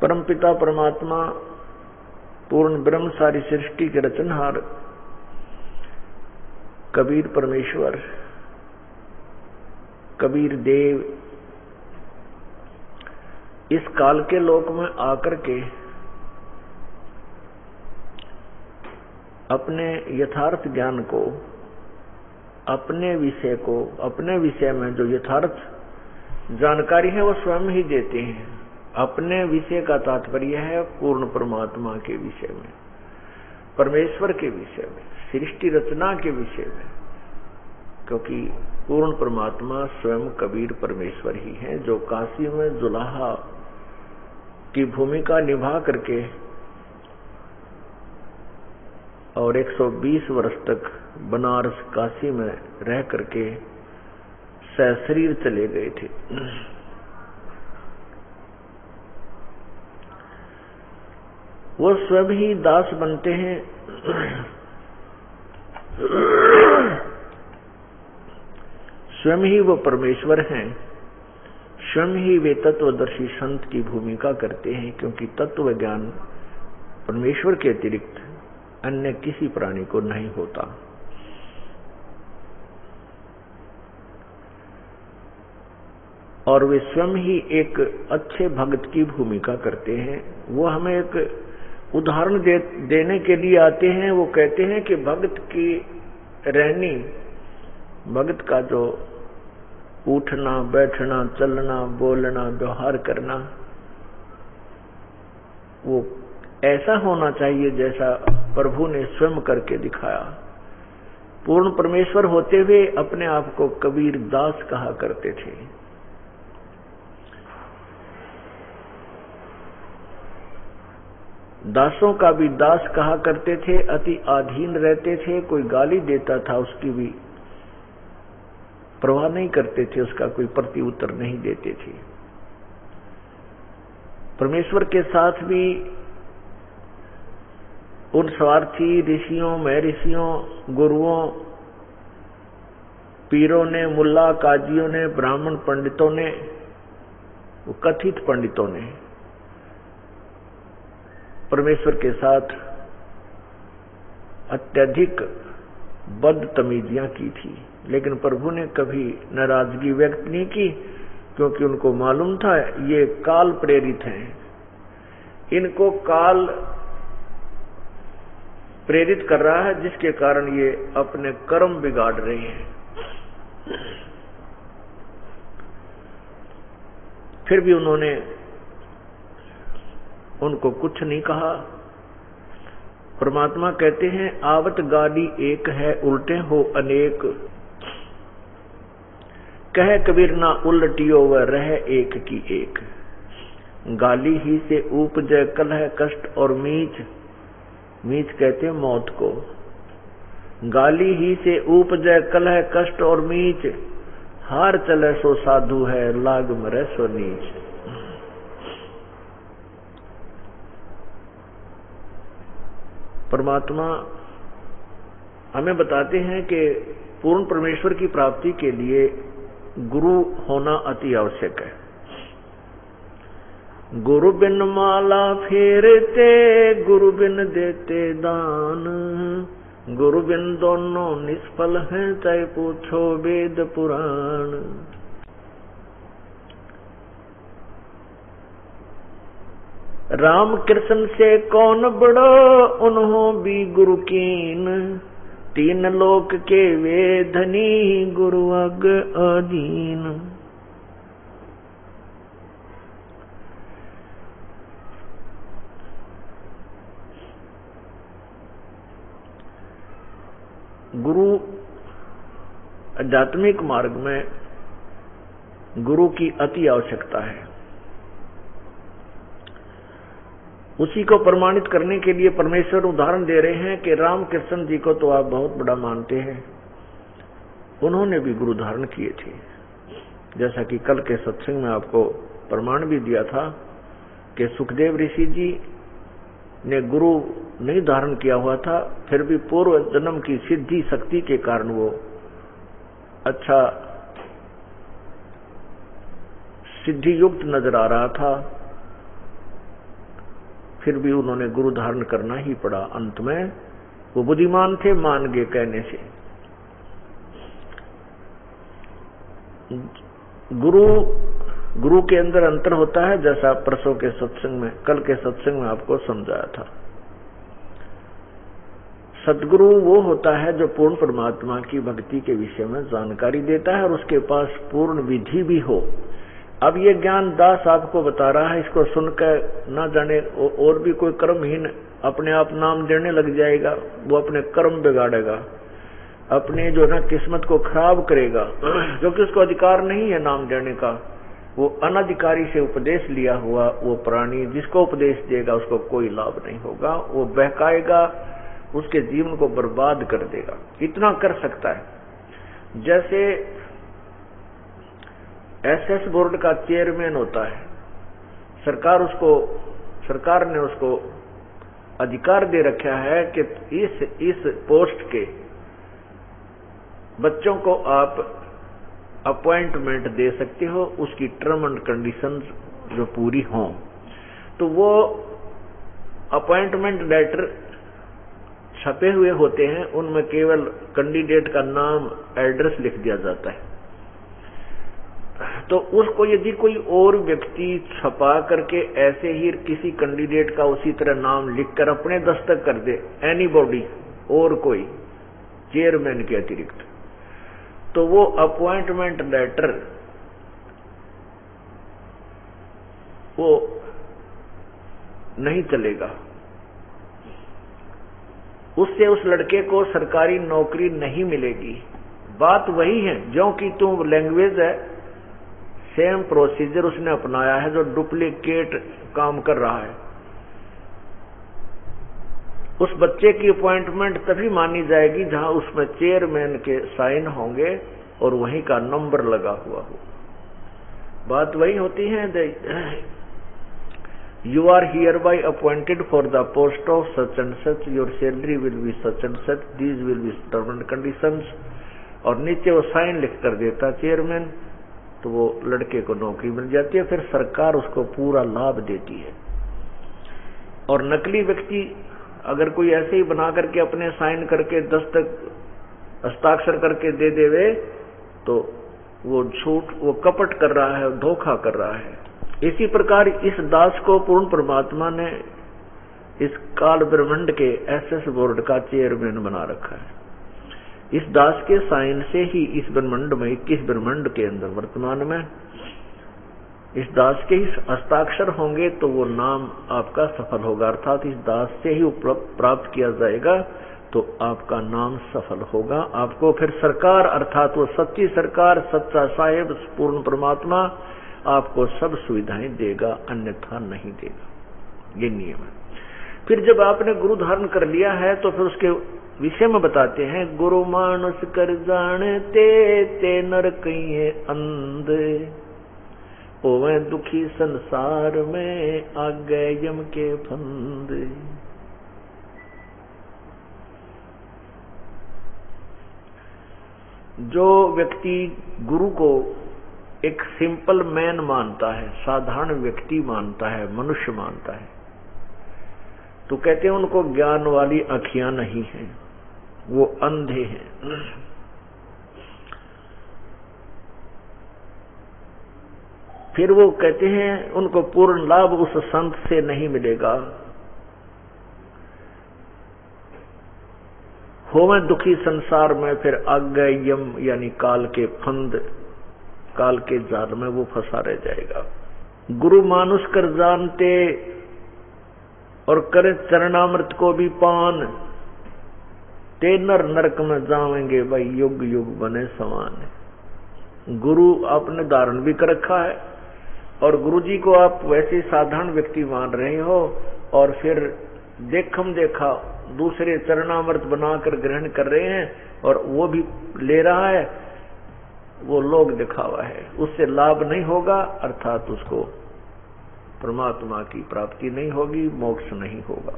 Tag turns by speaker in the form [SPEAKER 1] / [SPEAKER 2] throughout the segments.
[SPEAKER 1] परमपिता परमात्मा पूर्ण ब्रह्म सारी सृष्टि के रचनहार कबीर परमेश्वर, कबीर देव इस काल के लोक में आकर के अपने यथार्थ ज्ञान को, अपने विषय को, अपने विषय में जो यथार्थ जानकारी है वो स्वयं ही देते हैं। अपने विषय का तात्पर्य है पूर्ण परमात्मा के विषय में, परमेश्वर के विषय में, सृष्टि रचना के विषय में, क्योंकि पूर्ण परमात्मा स्वयं कबीर परमेश्वर ही है, जो काशी में जुलाहा की भूमिका निभा करके और 120 वर्ष तक बनारस काशी में रह करके सशरीर चले गए थे। वो स्वयं ही दास बनते हैं, स्वयं ही वो परमेश्वर हैं, स्वयं ही वे तत्वदर्शी संत की भूमिका करते हैं, क्योंकि तत्व ज्ञान परमेश्वर के अतिरिक्त अन्य किसी प्राणी को नहीं होता। और वे स्वयं ही एक अच्छे भक्त की भूमिका करते हैं। वो हमें एक उदाहरण देने के लिए आते हैं। वो कहते हैं कि भक्त की रहनी, भक्त का जो उठना, बैठना, चलना, बोलना, व्यवहार करना, वो ऐसा होना चाहिए जैसा प्रभु ने स्वयं करके दिखाया। पूर्ण परमेश्वर होते हुए अपने आप को कबीर दास कहा करते थे। दासों का भी दास कहा करते थे, अति अधीन रहते थे। कोई गाली देता था उसकी भी परवाह नहीं करते थे, उसका कोई प्रति उत्तर नहीं देते थे। परमेश्वर के साथ भी उन स्वार्थी ऋषियों, महर्षियों, गुरुओं, पीरों ने, मुल्ला काजियों ने, ब्राह्मण पंडितों ने, कथित पंडितों ने परमेश्वर के साथ अत्यधिक बदतमीजियां की थी, लेकिन प्रभु ने कभी नाराजगी व्यक्त नहीं की, क्योंकि उनको मालूम था ये काल प्रेरित हैं, इनको काल प्रेरित कर रहा है, जिसके कारण ये अपने कर्म बिगाड़ रहे हैं। फिर भी उन्होंने उनको कुछ नहीं कहा। परमात्मा कहते हैं, आवत गाड़ी एक है, उल्टे हो अनेक, कह कबीर ना उलटियो व रह एक की एक। गाली ही से उपजय कलह कष्ट और मीच, मीच कहते मौत को। गाली ही से उपजय कलह कष्ट और मीच, हार चले सो साधु है, लाग मरे सो नीच। परमात्मा हमें बताते हैं कि पूर्ण परमेश्वर की प्राप्ति के लिए गुरु होना अति आवश्यक है। गुरु बिन माला फेरते, गुरु बिन देते दान, गुरु बिन दोनों निष्फल हैं, चाहे पूछो वेद पुराण। राम कृष्ण से कौन बड़ो, उन्हों भी गुरु कीन, तीन लोक के वे धनी, गुरु अग अधीन। गुरु आध्यात्मिक मार्ग में गुरु की अति आवश्यकता है। उसी को प्रमाणित करने के लिए परमेश्वर उदाहरण दे रहे हैं कि राम कृष्ण जी को तो आप बहुत बड़ा मानते हैं, उन्होंने भी गुरु धारण किए थे। जैसा कि कल के सत्संग में आपको प्रमाण भी दिया था कि सुखदेव ऋषि जी ने गुरु नहीं धारण किया हुआ था, फिर भी पूर्व जन्म की सिद्धि शक्ति के कारण वो अच्छा सिद्धि युक्त नजर आ रहा था। फिर भी उन्होंने गुरु धारण करना ही पड़ा। अंत में वो बुद्धिमान थे, मान गए कहने से। गुरु के अंदर अंतर होता है, जैसा परसों के सत्संग में, कल के सत्संग में आपको समझाया था। सदगुरु वो होता है जो पूर्ण परमात्मा की भक्ति के विषय में जानकारी देता है और उसके पास पूर्ण विधि भी हो। अब ये ज्ञान दास आपको बता रहा है, इसको सुनकर ना जाने और भी कोई कर्महीन अपने आप नाम देने लग जाएगा, वो अपने कर्म बिगाड़ेगा, अपने जो ना किस्मत को खराब करेगा, क्योंकि उसको अधिकार नहीं है नाम देने का। वो अनधिकारी से उपदेश लिया हुआ वो प्राणी जिसको उपदेश देगा उसको कोई लाभ नहीं होगा, वो बहकाएगा, उसके जीवन को बर्बाद कर देगा। इतना कर सकता है। जैसे एसएस बोर्ड का चेयरमैन होता है, सरकार ने उसको अधिकार दे रखा है कि इस पोस्ट के बच्चों को आप अपॉइंटमेंट दे सकते हो, उसकी टर्म एंड कंडीशंस जो पूरी हों। तो वो अपॉइंटमेंट लेटर छपे हुए होते हैं, उनमें केवल कैंडिडेट का नाम, एड्रेस लिख दिया जाता है। तो उसको यदि कोई और व्यक्ति छपा करके ऐसे ही किसी कैंडिडेट का उसी तरह नाम लिखकर अपने दस्तखत कर दे, एनीबॉडी और कोई चेयरमैन के अतिरिक्त, तो वो अपॉइंटमेंट लेटर वो नहीं चलेगा। उससे उस लड़के को सरकारी नौकरी नहीं मिलेगी। बात वही है, जो कि तुम लैंग्वेज है, सेम प्रोसीजर उसने अपनाया है जो डुप्लीकेट काम कर रहा है। उस बच्चे की अपॉइंटमेंट तभी मानी जाएगी जहां उसमें चेयरमैन के साइन होंगे और वहीं का नंबर लगा हुआ हो। बात वही होती है, You are hereby appointed for the post of such and such, your salary will be such and such, these will be terms and conditions, और नीचे वो साइन लिख कर देता चेयरमैन, तो वो लड़के को नौकरी मिल जाती है। फिर सरकार उसको पूरा लाभ देती है। और नकली व्यक्ति अगर कोई ऐसे ही बना करके अपने साइन करके हस्ताक्षर करके दे देवे, तो वो झूठ, वो कपट कर रहा है, धोखा कर रहा है। इसी प्रकार इस दास को पूर्ण परमात्मा ने इस काल ब्रह्मांड के एसएस बोर्ड का चेयरमैन बना रखा है। इस दास के साइन से ही इस ब्रह्मांड में, 21 ब्रह्मांड के अंदर वर्तमान में इस दास के ही हस्ताक्षर होंगे तो वो नाम आपका सफल होगा, अर्थात इस दास से ही प्राप्त किया जाएगा तो आपका नाम सफल होगा। आपको फिर सरकार, अर्थात वो सच्ची सरकार, सच्चा साहेब पूर्ण परमात्मा आपको सब सुविधाएं देगा, अन्यथा नहीं देगा। ये नियम है। फिर जब आपने गुरु धारण कर लिया है तो फिर उसके विषय में बताते हैं, गुरु मानुष कर जानते ते नर कहिए अंध, ओवे दुखी संसार में आ गए यम के फंद। जो व्यक्ति गुरु को एक सिंपल मैन मानता है, साधारण व्यक्ति मानता है, मनुष्य मानता है, तो कहते हैं उनको ज्ञान वाली आँखियां नहीं हैं, वो अंधे हैं। फिर वो कहते हैं उनको पूर्ण लाभ उस संत से नहीं मिलेगा। होवे दुखी संसार में, फिर आज्ञा यम यानी काल के फंद, काल के जाल में वो फंसा रह जाएगा। गुरु मानुष कर जानते और करे चरणामृत को भी पान, ते नर नरक में जाएंगे भाई युग युग बने समान। गुरु आपने धारण भी कर रखा है और गुरु जी को आप वैसे साधारण व्यक्ति मान रहे हो, और फिर देखम देखा दूसरे चरणामृत बनाकर ग्रहण कर रहे हैं और वो भी ले रहा है, वो लोग दिखावा है, उससे लाभ नहीं होगा, अर्थात उसको परमात्मा की प्राप्ति नहीं होगी, मोक्ष नहीं होगा।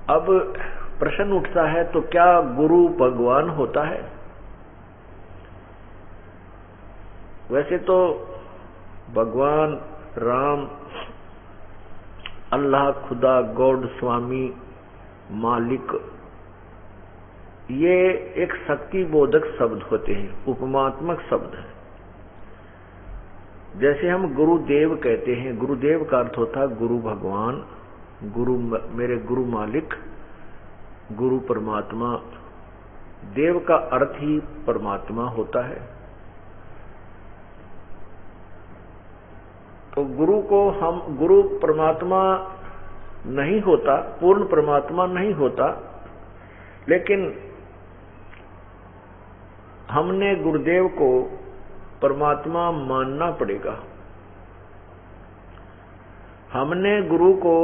[SPEAKER 1] अब प्रश्न उठता है, तो क्या गुरु भगवान होता है? वैसे तो भगवान राम अल्लाह, खुदा, गॉड, स्वामी, मालिक, ये एक शक्ति बोधक शब्द होते हैं, उपमात्मक शब्द है। जैसे हम गुरुदेव कहते हैं, गुरुदेव का अर्थ होता है गुरु भगवान, गुरु मेरे गुरु मालिक, गुरु परमात्मा। देव का अर्थ ही परमात्मा होता है। तो गुरु को हम गुरु परमात्मा नहीं होता, पूर्ण परमात्मा नहीं होता, लेकिन हमने गुरुदेव को परमात्मा मानना पड़ेगा। हमने गुरु को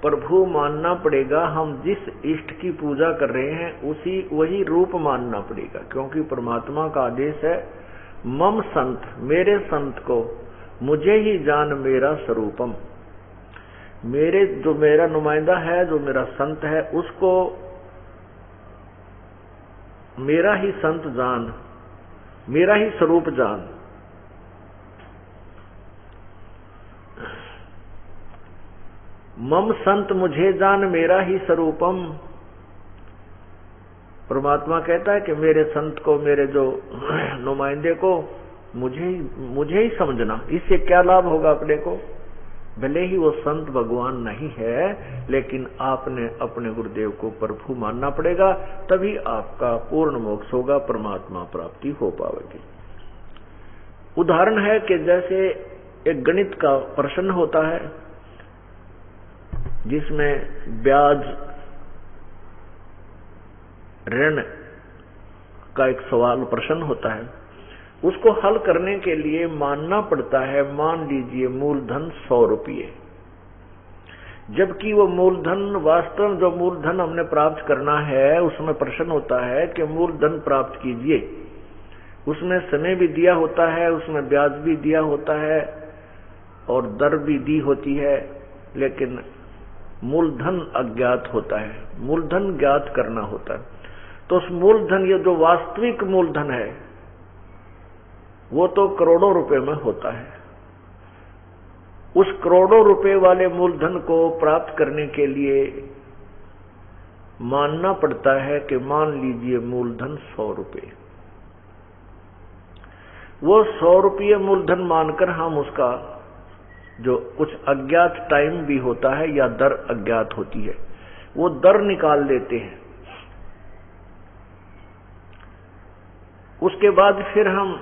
[SPEAKER 1] प्रभु मानना पड़ेगा। हम जिस इष्ट की पूजा कर रहे हैं वही रूप मानना पड़ेगा, क्योंकि परमात्मा का आदेश है, मम संत, मेरे संत को मुझे ही जान मेरा स्वरूपम। मेरे जो मेरा नुमाइंदा है, जो मेरा संत है, उसको मेरा ही संत जान, मेरा ही स्वरूप जान। मम संत मुझे जान मेरा ही स्वरूपम। परमात्मा कहता है कि मेरे संत को, मेरे जो नुमाइंदे को मुझे ही समझना। इससे क्या लाभ होगा अपने को? भले ही वो संत भगवान नहीं है, लेकिन आपने अपने गुरुदेव को प्रभु मानना पड़ेगा, तभी आपका पूर्ण मोक्ष होगा, परमात्मा प्राप्ति हो पाएगी। उदाहरण है कि जैसे एक गणित का प्रश्न होता है जिसमें ब्याज, ऋण का एक सवाल प्रश्न होता है। उसको हल करने के लिए मानना पड़ता है, मान लीजिए मूलधन 100 रुपये, जबकि वो मूलधन, वास्तव जो मूलधन हमने प्राप्त करना है, उसमें प्रश्न होता है कि मूलधन प्राप्त कीजिए। उसमें समय भी दिया होता है, उसमें ब्याज भी दिया होता है और दर भी दी होती है, लेकिन मूलधन अज्ञात होता है, मूलधन ज्ञात करना होता है। तो उस मूलधन, ये जो वास्तविक मूलधन है, वो तो करोड़ों रुपए में होता है। उस करोड़ों रुपए वाले मूलधन को प्राप्त करने के लिए मानना पड़ता है कि मान लीजिए मूलधन 100 रुपये। वो 100 रुपये मूलधन मानकर हम उसका जो कुछ अज्ञात टाइम भी होता है या दर अज्ञात होती है, वो दर निकाल लेते हैं। उसके बाद फिर हम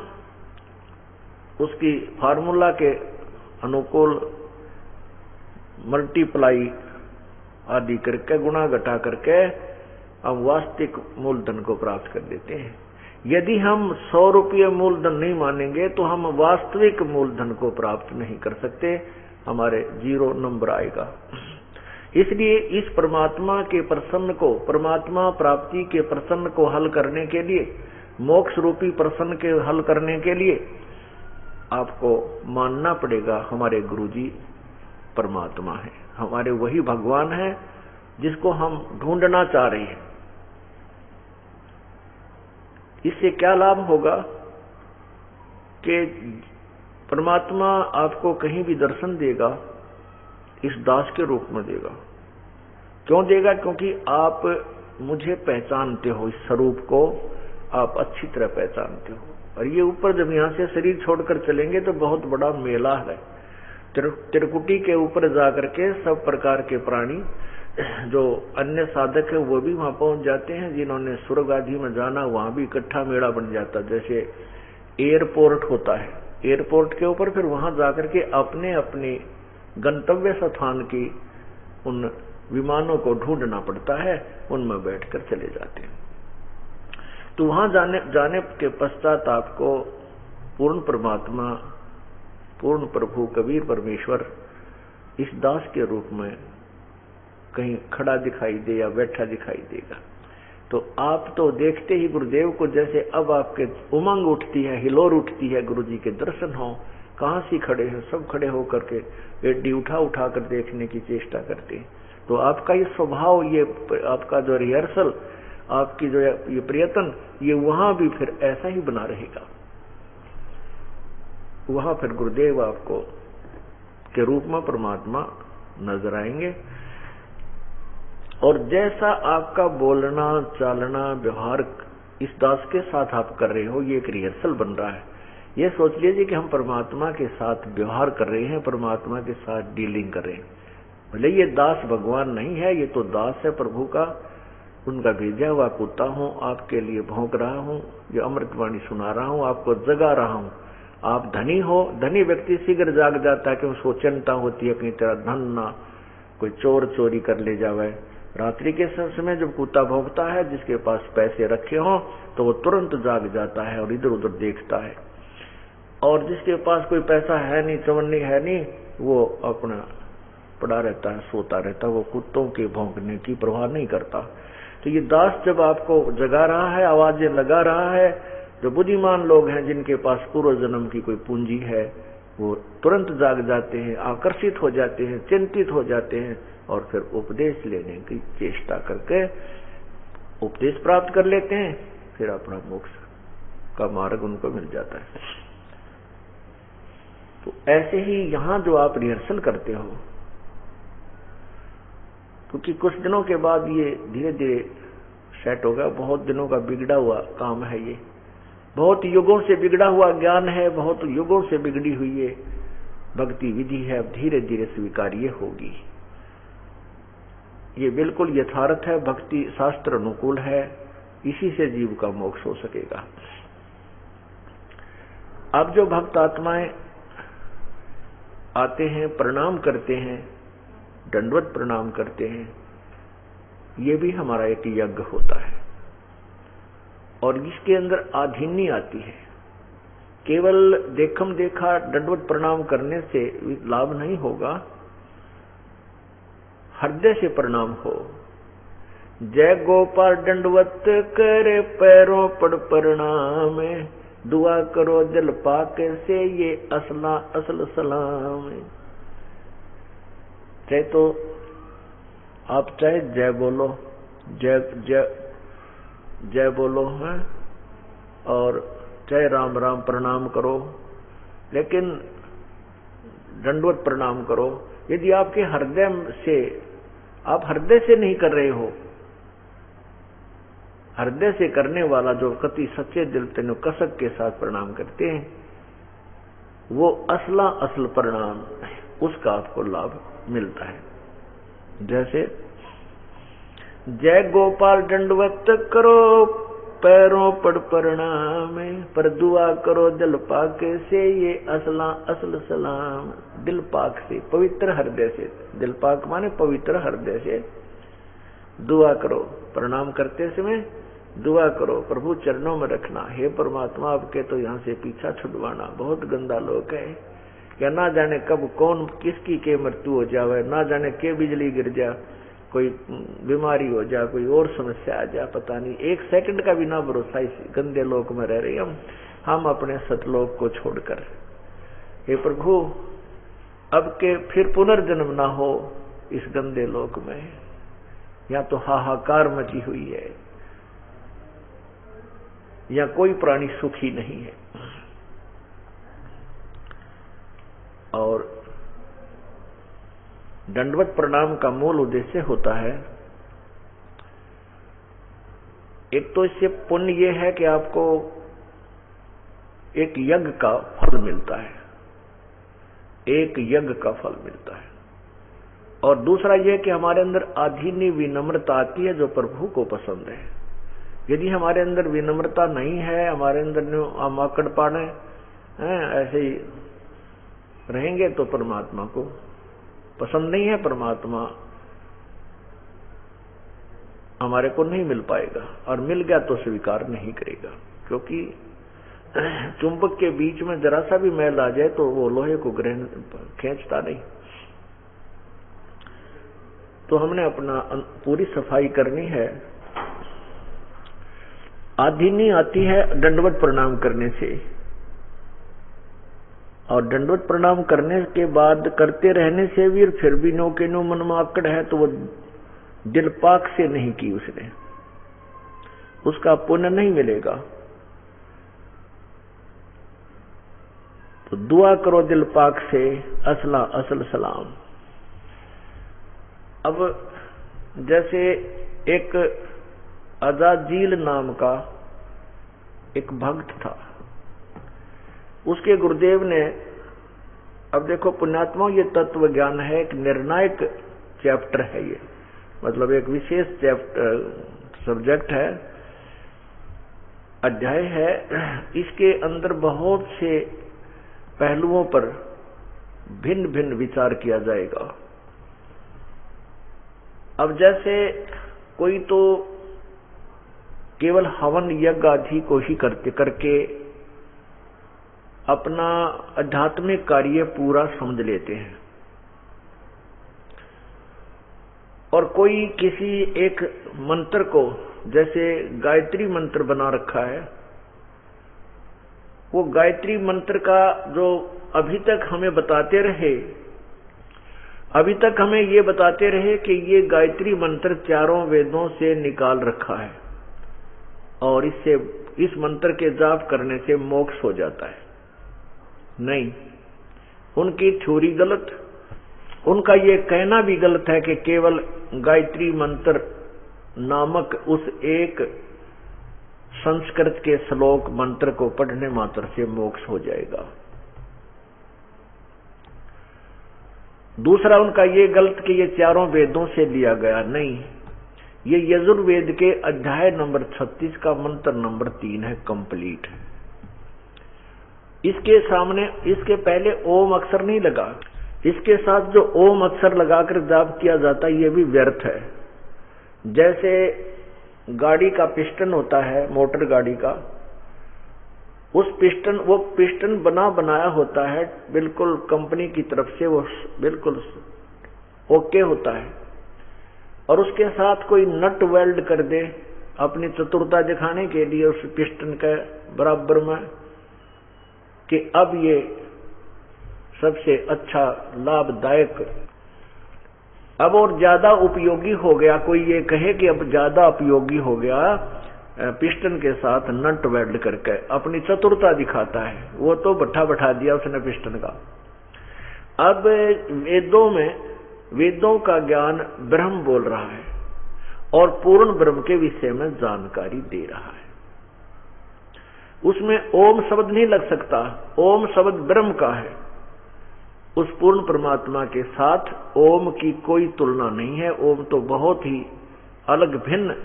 [SPEAKER 1] उसकी फार्मूला के अनुकूल मल्टीप्लाई आदि करके, गुणा घटा करके हम वास्तविक मूलधन को प्राप्त कर देते हैं। यदि हम 100 रुपये मूलधन नहीं मानेंगे तो हम वास्तविक मूलधन को प्राप्त नहीं कर सकते, हमारे 0 नंबर आएगा। इसलिए इस परमात्मा के प्रश्न को, परमात्मा प्राप्ति के प्रश्न को हल करने के लिए, मोक्ष रूपी प्रश्न के हल करने के लिए आपको मानना पड़ेगा हमारे गुरुजी परमात्मा है, हमारे वही भगवान है जिसको हम ढूंढना चाह रहे हैं। इससे क्या लाभ होगा कि परमात्मा आपको कहीं भी दर्शन देगा, इस दास के रूप में देगा। क्यों देगा? क्योंकि आप मुझे पहचानते हो, इस स्वरूप को आप अच्छी तरह पहचानते हो। और ये ऊपर जब यहाँ से शरीर छोड़कर चलेंगे तो बहुत बड़ा मेला है। त्रिकुटी के ऊपर जाकर के सब प्रकार के प्राणी, जो अन्य साधक है, वो भी वहां पहुंच जाते हैं। जिन्होंने स्वर्ग आदि में जाना, वहां भी इकट्ठा मेला बन जाता। जैसे एयरपोर्ट होता है, एयरपोर्ट के ऊपर फिर वहां जाकर के अपने अपने गंतव्य स्थान की उन विमानों को ढूंढना पड़ता है, उनमें बैठकर चले जाते हैं। तो वहां जाने के पश्चात आपको पूर्ण परमात्मा, पूर्ण प्रभु कबीर परमेश्वर इस दास के रूप में कहीं खड़ा दिखाई दे या बैठा दिखाई देगा। तो आप तो देखते ही गुरुदेव को, जैसे अब आपके उमंग उठती है, हिलोर उठती है, गुरु जी के दर्शन हो। कहाँ से खड़े हैं? सब खड़े होकर के एडी उठा कर देखने की चेष्टा करते हैं। तो आपका ये स्वभाव, ये आपका जो रिहर्सल, आपकी जो ये प्रयत्न, ये वहां भी फिर ऐसा ही बना रहेगा। वहां फिर गुरुदेव आपको के रूप में परमात्मा नजर आएंगे। और जैसा आपका बोलना चालना व्यवहार इस दास के साथ आप कर रहे हो, ये एक रिहर्सल बन रहा है। ये सोच लीजिए कि हम परमात्मा के साथ व्यवहार कर रहे हैं, परमात्मा के साथ डीलिंग कर रहे हैं। भले ये दास भगवान नहीं है, ये तो दास है प्रभु का, उनका भेजा हुआ कुत्ता हूं, आपके लिए भौंक रहा हूं, ये अमृतवाणी सुना रहा हूं, आपको जगा रहा हूं। आप धनी हो, धनी व्यक्ति शीघ्र जाग जाता है कि उसको चिंता होती है कहीं तेरा धन ना कोई चोर चोरी कर ले जावे। रात्रि के समय जब कुत्ता भौंकता है, जिसके पास पैसे रखे हों तो वो तुरंत जाग जाता है और इधर उधर देखता है, और जिसके पास कोई पैसा है नहीं, चवन्नी है नहीं, वो अपना पड़ा रहता है, सोता रहता है, वो कुत्तों के भौंकने की परवाह नहीं करता। तो ये दास जब आपको जगा रहा है, आवाजें लगा रहा है, जो बुद्धिमान लोग हैं जिनके पास पूर्व जन्म की कोई पूंजी है, वो तुरंत जाग जाते हैं, आकर्षित हो जाते हैं, चिंतित हो जाते हैं, और फिर उपदेश लेने की चेष्टा करके उपदेश प्राप्त कर लेते हैं, फिर अपना मोक्ष का मार्ग उनको मिल जाता है। तो ऐसे ही यहां जो आप रिहर्सल करते हो, क्योंकि कुछ दिनों के बाद ये धीरे धीरे सेट होगा। बहुत दिनों का बिगड़ा हुआ काम है ये, बहुत युगों से बिगड़ा हुआ ज्ञान है, बहुत युगों से बिगड़ी हुई ये भक्ति विधि है, अब धीरे धीरे स्वीकार्य होगी। ये बिल्कुल यथार्थ है, भक्ति शास्त्र अनुकूल है, इसी से जीव का मोक्ष हो सकेगा। अब जो भक्त आत्माएं आते हैं, प्रणाम करते हैं, दंडवत प्रणाम करते हैं, ये भी हमारा एक यज्ञ होता है, और इसके अंदर आधीनी आती है। केवल देखम देखा दंडवत प्रणाम करने से लाभ नहीं होगा, हृदय से प्रणाम हो। जय गोपाल दंडवत करे पैरों पड़ प्रणाम, दुआ करो जल पाके से ये असला असल सलाम। चाहे तो आप चाहे जय बोलो, जय जय जय बोलो है, और चाहे राम राम प्रणाम करो, लेकिन दंडवत प्रणाम करो। यदि आपके हृदय से, आप हृदय से नहीं कर रहे हो, हृदय से करने वाला जो कति सच्चे दिल तेनो कसक के साथ प्रणाम करते हैं, वो असला असल प्रणाम, उसका आपको लाभ मिलता है। जैसे जय गोपाल दंडवत करो पैरों पड़ प्रणाम, पर दुआ करो दिल पाक से ये असला असल सलाम। दिल पाक से, पवित्र हृदय से, दिल पाक माने पवित्र हृदय से दुआ करो। प्रणाम करते समय दुआ करो, प्रभु चरणों में रखना, हे परमात्मा आपके तो यहाँ से पीछा छुड़वाना। बहुत गंदा लोग है, क्या ना जाने कब कौन किसकी के मृत्यु हो जावे, ना जाने के बिजली गिर जा, कोई बीमारी हो जा, कोई और समस्या आ जा, पता नहीं। एक सेकंड का भी ना भरोसा, इस गंदे लोक में रह रहे हम अपने सतलोक को छोड़कर। हे प्रभु अब के फिर पुनर्जन्म ना हो इस गंदे लोक में, या तो हाहाकार मची हुई है, या कोई प्राणी सुखी नहीं है। और दंडवत प्रणाम का मूल उद्देश्य होता है, एक तो इससे पुण्य ये है कि आपको एक यज्ञ का फल मिलता है, एक यज्ञ का फल मिलता है। और दूसरा यह कि हमारे अंदर आधीनी विनम्रता आती है जो प्रभु को पसंद है। यदि हमारे अंदर विनम्रता नहीं है, हमारे अंदर हम आकड़ पाने ऐसे ही रहेंगे तो परमात्मा को पसंद नहीं है, परमात्मा हमारे को नहीं मिल पाएगा, और मिल गया तो स्वीकार नहीं करेगा। क्योंकि चुंबक के बीच में जरा सा भी मैल आ जाए तो वो लोहे को ग्रहण खींचता नहीं। तो हमने अपना पूरी सफाई करनी है। आधीनी आती है दंडवत प्रणाम करने से, और दंडवत प्रणाम करने के बाद करते रहने से भी फिर भी नो के नो मन में आकड़ है, तो वो दिल पाक से नहीं की उसने, उसका पुण्य नहीं मिलेगा। तो दुआ करो दिल पाक से असला असल सलाम। अब जैसे एक अजाजील नाम का एक भक्त था, उसके गुरुदेव ने, अब देखो पुण्यात्मा, ये तत्व ज्ञान है, एक निर्णायक चैप्टर है, ये मतलब एक विशेष चैप्टर सब्जेक्ट है, अध्याय है। इसके अंदर बहुत से पहलुओं पर भिन्न भिन्न विचार किया जाएगा। अब जैसे कोई तो केवल हवन यज्ञ आदि को ही करके अपना आध्यात्मिक कार्य पूरा समझ लेते हैं, और कोई किसी एक मंत्र को, जैसे गायत्री मंत्र बना रखा है, वो गायत्री मंत्र का जो अभी तक हमें बताते रहे, अभी तक हमें ये बताते रहे कि ये गायत्री मंत्र चारों वेदों से निकाल रखा है और इससे, इस मंत्र के जाप करने से मोक्ष हो जाता है। नहीं, उनकी थ्योरी गलत, उनका ये कहना भी गलत है कि केवल गायत्री मंत्र नामक उस एक संस्कृत के श्लोक मंत्र को पढ़ने मात्र से मोक्ष हो जाएगा। दूसरा उनका ये गलत कि ये चारों वेदों से लिया गया, नहीं, ये यजुर्वेद के अध्याय नंबर 36 का मंत्र नंबर 3 है, कंप्लीट है। इसके सामने, इसके पहले ओम अक्षर नहीं लगा, इसके साथ जो ओम अक्षर लगाकर जाप किया जाता है ये भी व्यर्थ है। जैसे गाड़ी का पिस्टन होता है, मोटर गाड़ी का, उस पिस्टन, वो पिस्टन बनाया होता है बिल्कुल कंपनी की तरफ से, वो बिल्कुल ओके होता है, और उसके साथ कोई नट वेल्ड कर दे अपनी चतुरता दिखाने के लिए उस पिस्टन के बराबर में, कि अब ये सबसे अच्छा लाभदायक, अब और ज्यादा उपयोगी हो गया, कोई ये कहे कि अब ज्यादा उपयोगी हो गया पिस्टन के साथ नट वेल्ड करके, अपनी चतुरता दिखाता है, वो तो बैठा दिया उसने पिस्टन का। अब वेदों में, वेदों का ज्ञान ब्रह्म बोल रहा है और पूर्ण ब्रह्म के विषय में जानकारी दे रहा है। उसमें ओम शब्द नहीं लग सकता, ओम शब्द ब्रह्म का है, उस पूर्ण परमात्मा के साथ ओम की कोई तुलना नहीं है। ओम तो बहुत ही अलग भिन्न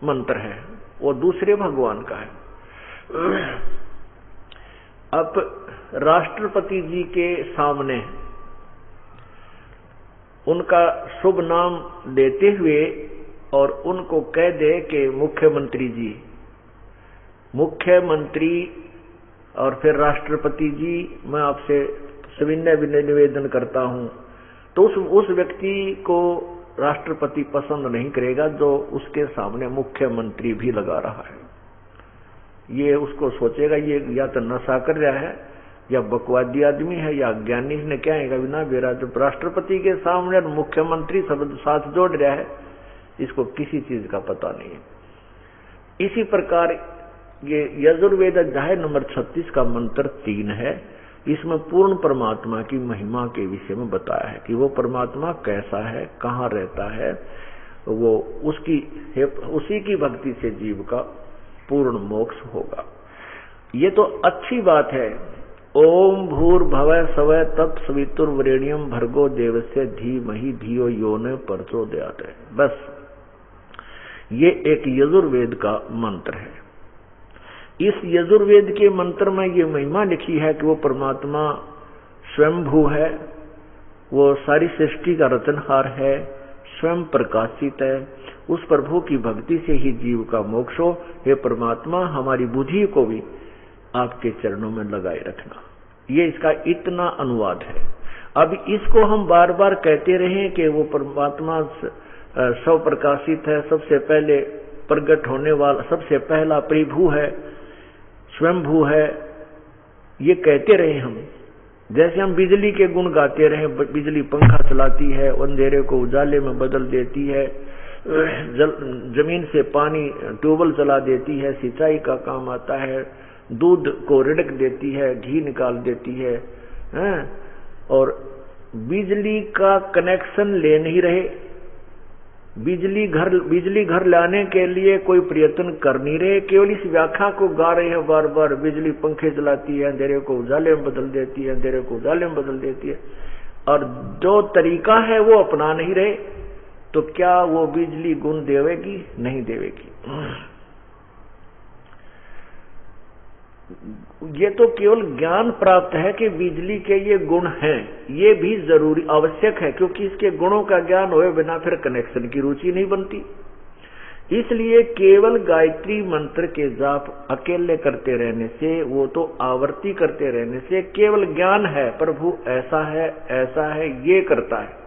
[SPEAKER 1] मंत्र है, वो दूसरे भगवान का है। अब राष्ट्रपति जी के सामने उनका शुभ नाम लेते हुए और उनको कह दे कि मुख्यमंत्री जी, मुख्यमंत्री और फिर राष्ट्रपति जी, मैं आपसे सविनय विनय निवेदन करता हूं, तो उस व्यक्ति को राष्ट्रपति पसंद नहीं करेगा जो उसके सामने मुख्यमंत्री भी लगा रहा है। ये उसको सोचेगा ये या तो नशा कर रहा है या बकवादी आदमी है या ज्ञानी ने, क्या है बिना बेरा, जब राष्ट्रपति के सामने मुख्यमंत्री शब्द साथ जोड़ रहा है, इसको किसी चीज का पता नहीं है। इसी प्रकार ये यजुर्वेद अध्याय नंबर 36 का मंत्र 3 है, इसमें पूर्ण परमात्मा की महिमा के विषय में बताया है कि वो परमात्मा कैसा है, कहाँ रहता है, वो उसी की भक्ति से जीव का पूर्ण मोक्ष होगा। ये तो अच्छी बात है। ओम भूर्भुवः स्वः तत्सवितुर्वरेण्यं भर्गो देवस्य धीमहि धियो यो न प्रचोदयात्। बस ये एक यजुर्वेद का मंत्र है। इस यजुर्वेद के मंत्र में ये महिमा लिखी है कि वो परमात्मा स्वयंभू है, वो सारी सृष्टि का रचनहार है, स्वयं प्रकाशित है। उस प्रभु की भक्ति से ही जीव का मोक्ष हो। हे परमात्मा, हमारी बुद्धि को भी आपके चरणों में लगाए रखना। ये इसका इतना अनुवाद है। अब इसको हम बार बार कहते रहे कि वो परमात्मा स्व प्रकाशित है, सबसे पहले प्रकट होने वाला, सबसे पहला प्रभु है, स्वयंभू है, ये कहते रहे हम। जैसे हम बिजली के गुण गाते रहे, बिजली पंखा चलाती है, अंधेरे को उजाले में बदल देती है, जमीन से पानी ट्यूबवेल चला देती है, सिंचाई का काम आता है, दूध को रिड़क देती है, घी निकाल देती है, और बिजली का कनेक्शन ले नहीं रहे बिजली घर लाने के लिए कोई प्रयत्न कर नहीं रहे, केवल इस व्याख्या को गा रहे हैं बार बार। बिजली पंखे चलाती है, अंधेरे को उजाले में बदल देती है, अंधेरे को उजाले में बदल देती है, और जो तरीका है वो अपना नहीं रहे, तो क्या वो बिजली गुण देवेगी? नहीं देवेगी। ये तो केवल ज्ञान प्राप्त है कि बिजली के ये गुण हैं, ये भी जरूरी आवश्यक है, क्योंकि इसके गुणों का ज्ञान होए बिना फिर कनेक्शन की रुचि नहीं बनती। इसलिए केवल गायत्री मंत्र के जाप अकेले करते रहने से, वो तो आवर्ती करते रहने से केवल ज्ञान है, प्रभु ऐसा है ये करता है।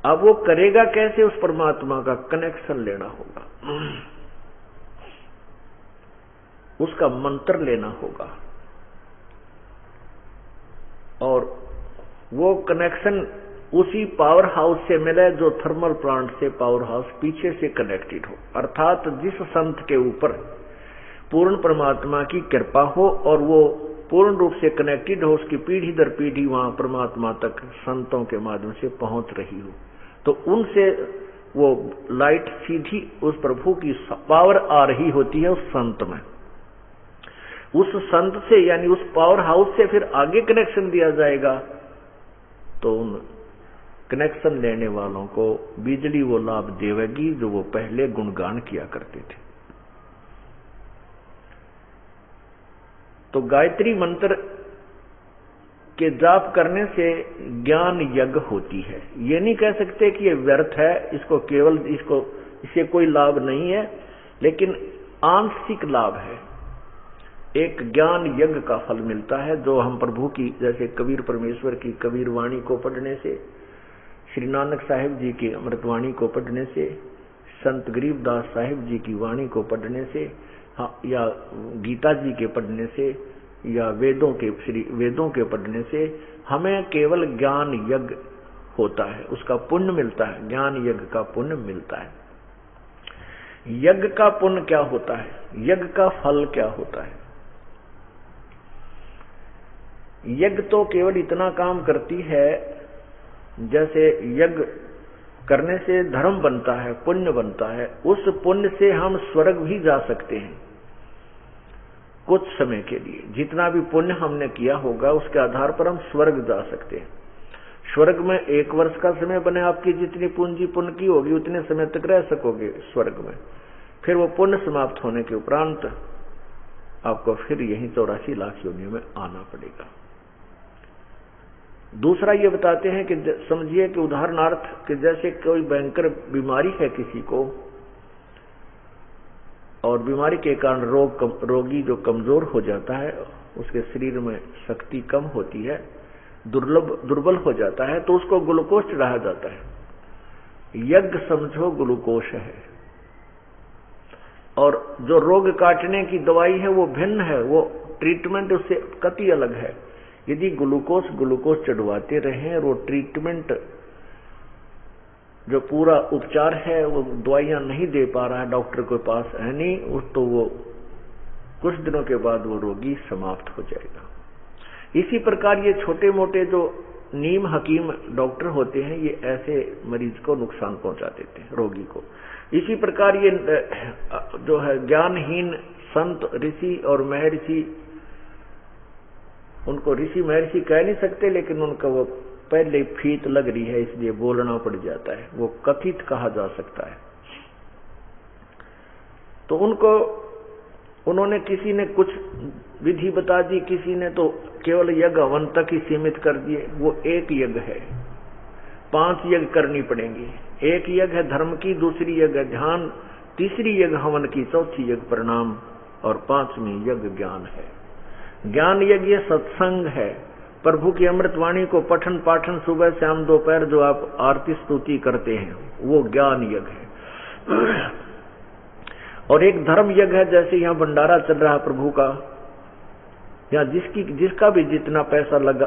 [SPEAKER 1] अब वो करेगा कैसे? उस परमात्मा का कनेक्शन लेना होगा, उसका मंत्र लेना होगा, और वो कनेक्शन उसी पावर हाउस से मिले जो थर्मल प्लांट से पावर हाउस पीछे से कनेक्टेड हो। अर्थात जिस संत के ऊपर पूर्ण परमात्मा की कृपा हो और वो पूर्ण रूप से कनेक्टेड हो, उसकी पीढ़ी दर पीढ़ी वहां परमात्मा तक संतों के माध्यम से पहुंच रही हो, तो उनसे वो लाइट सीधी उस प्रभु की पावर आ रही होती है उस संत में। उस संत से यानी उस पावर हाउस से फिर आगे कनेक्शन दिया जाएगा, तो उन कनेक्शन लेने वालों को बिजली वो लाभ देवेगी जो वो पहले गुणगान किया करते थे। तो गायत्री मंत्र के जाप करने से ज्ञान यज्ञ होती है। ये नहीं कह सकते कि ये व्यर्थ है, इससे कोई लाभ नहीं है, लेकिन आंशिक लाभ है। एक ज्ञान यज्ञ का फल मिलता है जो हम प्रभु की, जैसे कबीर परमेश्वर की कबीर वाणी को पढ़ने से, श्री नानक साहिब जी की अमृतवाणी को पढ़ने से, संत गरीबदास साहिब जी की वाणी को पढ़ने से, या गीता जी के पढ़ने से, या वेदों के पढ़ने से हमें केवल ज्ञान यज्ञ होता है, उसका पुण्य मिलता है, ज्ञान यज्ञ का पुण्य मिलता है। यज्ञ का पुण्य क्या होता है? यज्ञ का फल क्या होता है? यज्ञ तो केवल इतना काम करती है, जैसे यज्ञ करने से धर्म बनता है, पुण्य बनता है, उस पुण्य से हम स्वर्ग भी जा सकते हैं कुछ समय के लिए। जितना भी पुण्य हमने किया होगा उसके आधार पर हम स्वर्ग जा सकते हैं। स्वर्ग में 1 वर्ष का समय बने, आपकी जितनी पूंजी पुण्य की होगी उतने समय तक रह सकोगे स्वर्ग में। फिर वो पुण्य समाप्त होने के उपरांत आपको फिर यही 84 लाख योनियों में आना पड़ेगा। दूसरा ये बताते हैं कि समझिए कि उदाहरणार्थ कि जैसे कोई भयंकर बीमारी है किसी को, और बीमारी के कारण रोगी जो कमजोर हो जाता है, उसके शरीर में शक्ति कम होती है, दुर्बल हो जाता है, तो उसको ग्लूकोज चढ़ाया जाता है। यज्ञ समझो ग्लूकोज है, और जो रोग काटने की दवाई है वो भिन्न है, वो ट्रीटमेंट उससे कति अलग है। यदि ग्लूकोज चढ़वाते रहे, वो ट्रीटमेंट जो पूरा उपचार है वो दवाइयां नहीं दे पा रहा है, डॉक्टर के पास है नहीं, तो वो कुछ दिनों के बाद वो रोगी समाप्त हो जाएगा। इसी प्रकार ये छोटे मोटे जो नीम हकीम डॉक्टर होते हैं, ये ऐसे मरीज को नुकसान पहुंचा देते हैं, रोगी को। इसी प्रकार ये जो है ज्ञानहीन संत ऋषि और महर्षि, उनको ऋषि महर्षि कह नहीं सकते, लेकिन उनका वो पहले फीत लग रही है इसलिए बोलना पड़ जाता है, वो कथित कहा जा सकता है। तो उन्होंने किसी ने कुछ विधि बता दी, किसी ने तो केवल यज्ञ हवन तक ही सीमित कर दिए। वो एक यज्ञ है, 5 यज्ञ करनी पड़ेंगी। एक यज्ञ है धर्म की, दूसरी यज्ञ ध्यान, तीसरी यज्ञ हवन की, चौथी यज्ञ प्रणाम, और 5वीं यज्ञ ज्ञान है। ज्ञान यज्ञ सत्संग है, प्रभु की अमृतवाणी को पठन पाठन सुबह शाम दोपहर जो आप आरती स्तुति करते हैं, वो ज्ञान यज्ञ है। और एक धर्म यज्ञ है, जैसे यहाँ भंडारा चल रहा है प्रभु का, या जिसका भी जितना पैसा लगा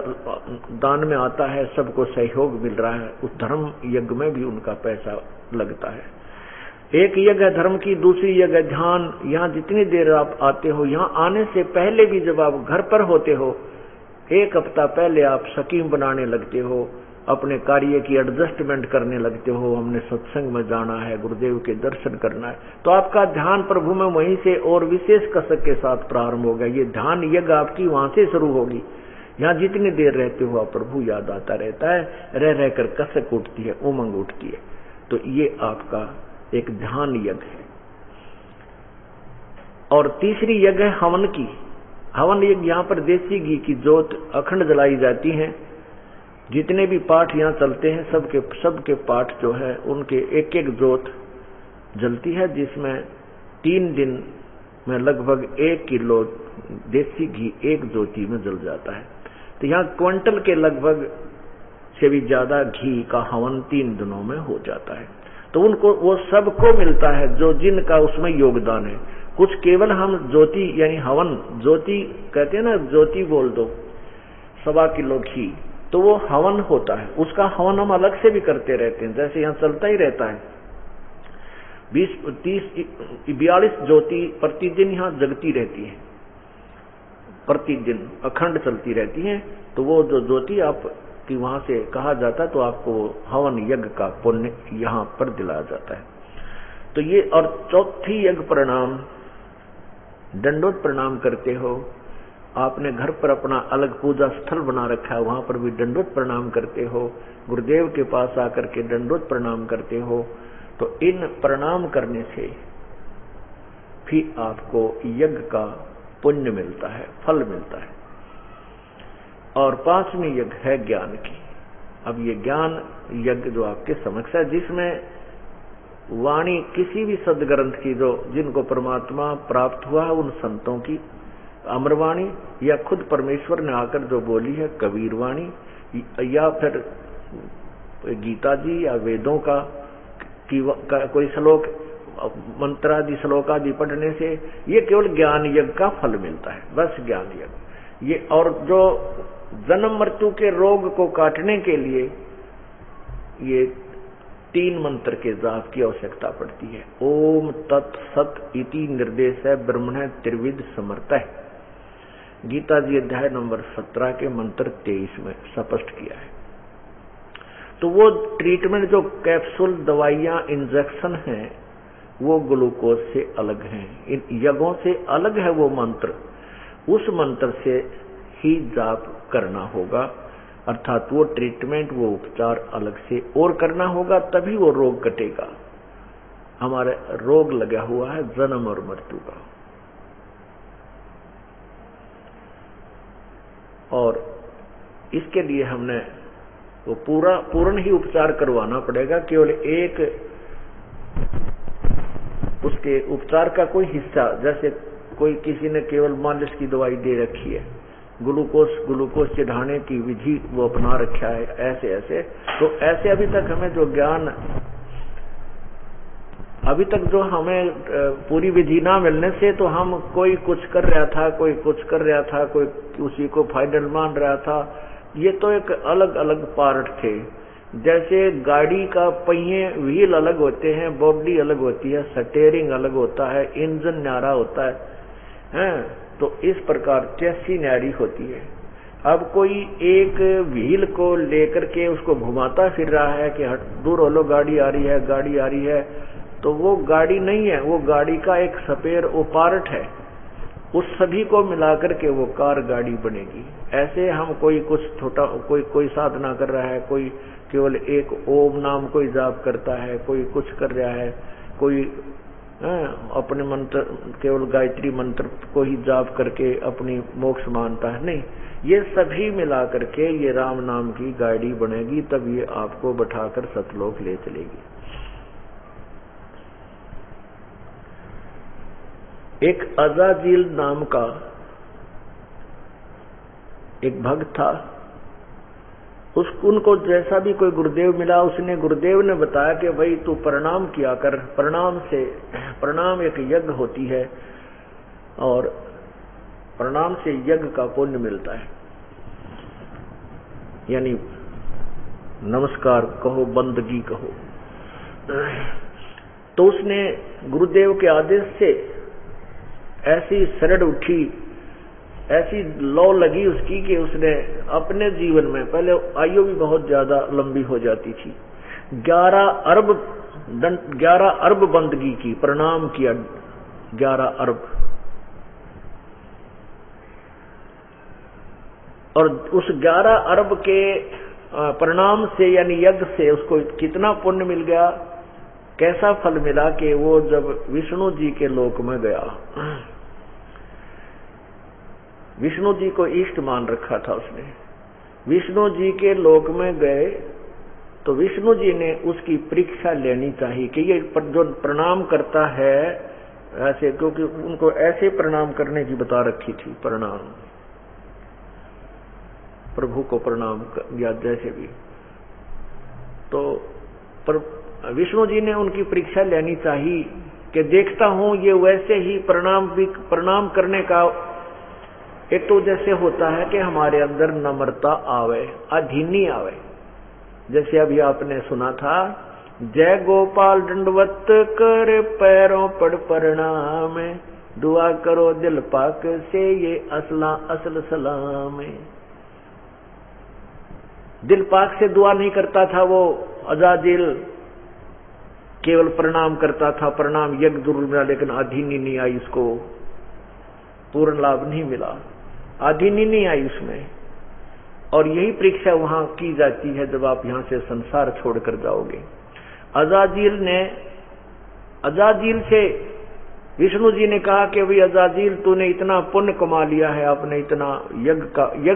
[SPEAKER 1] दान में आता है, सबको सहयोग मिल रहा है, उस धर्म यज्ञ में भी उनका पैसा लगता है। एक यज्ञ है धर्म की, दूसरी यज्ञ ध्यान। यहाँ जितनी देर आप आते हो, यहाँ आने से पहले भी जब आप घर पर होते हो, 1 हफ्ता पहले आप स्कीम बनाने लगते हो, अपने कार्य की एडजस्टमेंट करने लगते हो, हमने सत्संग में जाना है, गुरुदेव के दर्शन करना है, तो आपका ध्यान प्रभु में वहीं से और विशेष कसक के साथ प्रारंभ होगा। ये ध्यान यज्ञ आपकी वहां से शुरू होगी। यहाँ जितनी देर रहते हो आप प्रभु याद आता रहता है, रह रहकर कसक उठती है, उमंग उठती है। तो ये आपका एक ध्यान यज्ञ है। और तीसरी यज्ञ है हवन की। हवन यज्ञ यहाँ पर देसी घी की जोत अखंड जलाई जाती है। जितने भी पाठ यहाँ चलते हैं सबके पाठ जो है उनके एक एक जोत जलती है, जिसमें 3 दिन में लगभग 1 किलो देसी घी एक ज्योति में जल जाता है। तो यहाँ क्विंटल के लगभग से भी ज्यादा घी का हवन 3 दिनों में हो जाता है। तो उनको वो सबको मिलता है जो जिनका उसमें योगदान है। कुछ केवल हम ज्योति यानी हवन, ज्योति कहते हैं ना, ज्योति बोल दो 1.25 किलो घी, तो वो हवन होता है। उसका हवन हम अलग से भी करते रहते हैं, जैसे यहाँ चलता ही रहता है 20, 30, 42 ज्योति प्रतिदिन यहाँ जगती रहती है, प्रतिदिन अखंड चलती रहती है। तो वो जो ज्योति आप कि वहां से कहा जाता है, तो आपको हवन यज्ञ का पुण्य यहाँ पर दिलाया जाता है। तो ये, और चौथी यज्ञ प्रणाम, दंडोत प्रणाम करते हो। आपने घर पर अपना अलग पूजा स्थल बना रखा है, वहां पर भी दंडोत प्रणाम करते हो। गुरुदेव के पास आकर के दंडोत प्रणाम करते हो। तो इन प्रणाम करने से भी आपको यज्ञ का पुण्य मिलता है, फल मिलता है। और 5वीं यज्ञ है ज्ञान की। अब ये ज्ञान यज्ञ जो आपके समक्ष है, जिसमें वाणी किसी भी सदग्रंथ की जो जिनको परमात्मा प्राप्त हुआ है उन संतों की अमरवाणी, या खुद परमेश्वर ने आकर जो बोली है कबीर वाणी, या फिर गीता जी या वेदों का कोई श्लोक, मंत्रादि श्लोकादि पढ़ने से ये केवल ज्ञान यज्ञ का फल मिलता है, बस ज्ञान यज्ञ। ये और जो जन्म मृत्यु के रोग को काटने के लिए ये 3 मंत्र के जाप की आवश्यकता पड़ती है। ओम तत्सत इति निर्देश है ब्रह्मण त्रिविध समर्थः, गीता जी अध्याय नंबर 17 के मंत्र 23 में स्पष्ट किया है। तो वो ट्रीटमेंट जो कैप्सूल, दवाइयां, इंजेक्शन है, वो ग्लूकोज से अलग हैं, इन यज्ञों से अलग है वो मंत्र। उस मंत्र से ही जाप करना होगा, अर्थात वो ट्रीटमेंट, वो उपचार अलग से और करना होगा, तभी वो रोग कटेगा। हमारे रोग लगा हुआ है जन्म और मृत्यु का, और इसके लिए हमने वो पूर्ण ही उपचार करवाना पड़ेगा। केवल एक उसके उपचार का कोई हिस्सा, जैसे कोई किसी ने केवल मालिश की दवाई दे रखी है, ग्लूकोज चढ़ाने की विधि वो अपना रखा है, ऐसे तो ऐसे अभी तक हमें जो ज्ञान, अभी तक जो हमें पूरी विधि ना मिलने से तो हम कोई कुछ कर रहा था, कोई कुछ कर रहा था, कोई उसी को फाइनल मान रहा था। ये तो एक अलग अलग पार्ट थे। जैसे गाड़ी का पहिए, व्हील अलग होते हैं, बॉडी अलग होती है, स्टीयरिंग अलग होता है, इंजन न्यारा होता है, तो इस प्रकार चेसी न्यारी होती है। अब कोई एक व्हील को लेकर के उसको घुमाता फिर रहा है कि हट दूर हो लो, गाड़ी आ रही है, गाड़ी आ रही है, तो वो गाड़ी नहीं है, वो गाड़ी का एक स्पेयर पार्ट है। उस सभी को मिलाकर के वो कार गाड़ी बनेगी। ऐसे हम कोई कुछ छोटा, कोई साधना कर रहा है, कोई केवल एक ओम नाम कोई जाप करता है, कोई कुछ कर रहा है, कोई अपने मंत्र केवल गायत्री मंत्र को ही जाप करके अपनी मोक्ष मानता है। नहीं, ये सभी मिला करके ये राम नाम की गाड़ी बनेगी, तब ये आपको बैठाकर सतलोक ले चलेगी। एक अजाजील नाम का एक भक्त था, उनको जैसा भी कोई गुरुदेव मिला, उसने गुरुदेव ने बताया कि भाई तू प्रणाम किया कर, प्रणाम एक यज्ञ होती है और प्रणाम से यज्ञ का पुण्य मिलता है। यानी नमस्कार कहो, बंदगी कहो। तो उसने गुरुदेव के आदेश से ऐसी शरण उठी, ऐसी लौ लगी उसकी कि उसने अपने जीवन में, पहले आयु भी बहुत ज्यादा लंबी हो जाती थी, 11 अरब बंदगी की, प्रणाम किया 11 अरब। और उस 11 अरब के प्रणाम से यानी यज्ञ से उसको कितना पुण्य मिल गया, कैसा फल मिला कि वो जब विष्णु जी के लोक में गया, विष्णु जी को इष्ट मान रखा था उसने, विष्णु जी के लोक में गए तो विष्णु जी ने उसकी परीक्षा लेनी चाहिए कि ये जो प्रणाम करता है ऐसे, क्योंकि उनको ऐसे प्रणाम करने की बता रखी थी, प्रणाम प्रभु को प्रणाम या जैसे भी। तो विष्णु जी ने उनकी परीक्षा लेनी चाहिए कि देखता हूं ये वैसे ही प्रणाम करने का एक तो जैसे होता है कि हमारे अंदर नम्रता आवे, अधीनी आवे। जैसे अभी आपने सुना था, जय गोपाल दंडवत कर पैरों पड़ प्रणाम, दुआ करो दिल पाक से ये असल सलाम। दिल पाक से दुआ नहीं करता था वो अजाजिल, केवल प्रणाम करता था, प्रणाम यज्ञ जरूर मिला लेकिन अधीनी नहीं आई, उसको पूर्ण लाभ नहीं मिला, अधीनी नहीं आई उसमें। और यही परीक्षा वहां की जाती है जब आप यहां से संसार छोड़कर जाओगे। अजाजिल से विष्णु जी ने कहा कि भाई अजाजिल तूने इतना पुण्य कमा लिया है, आपने इतना यज्ञ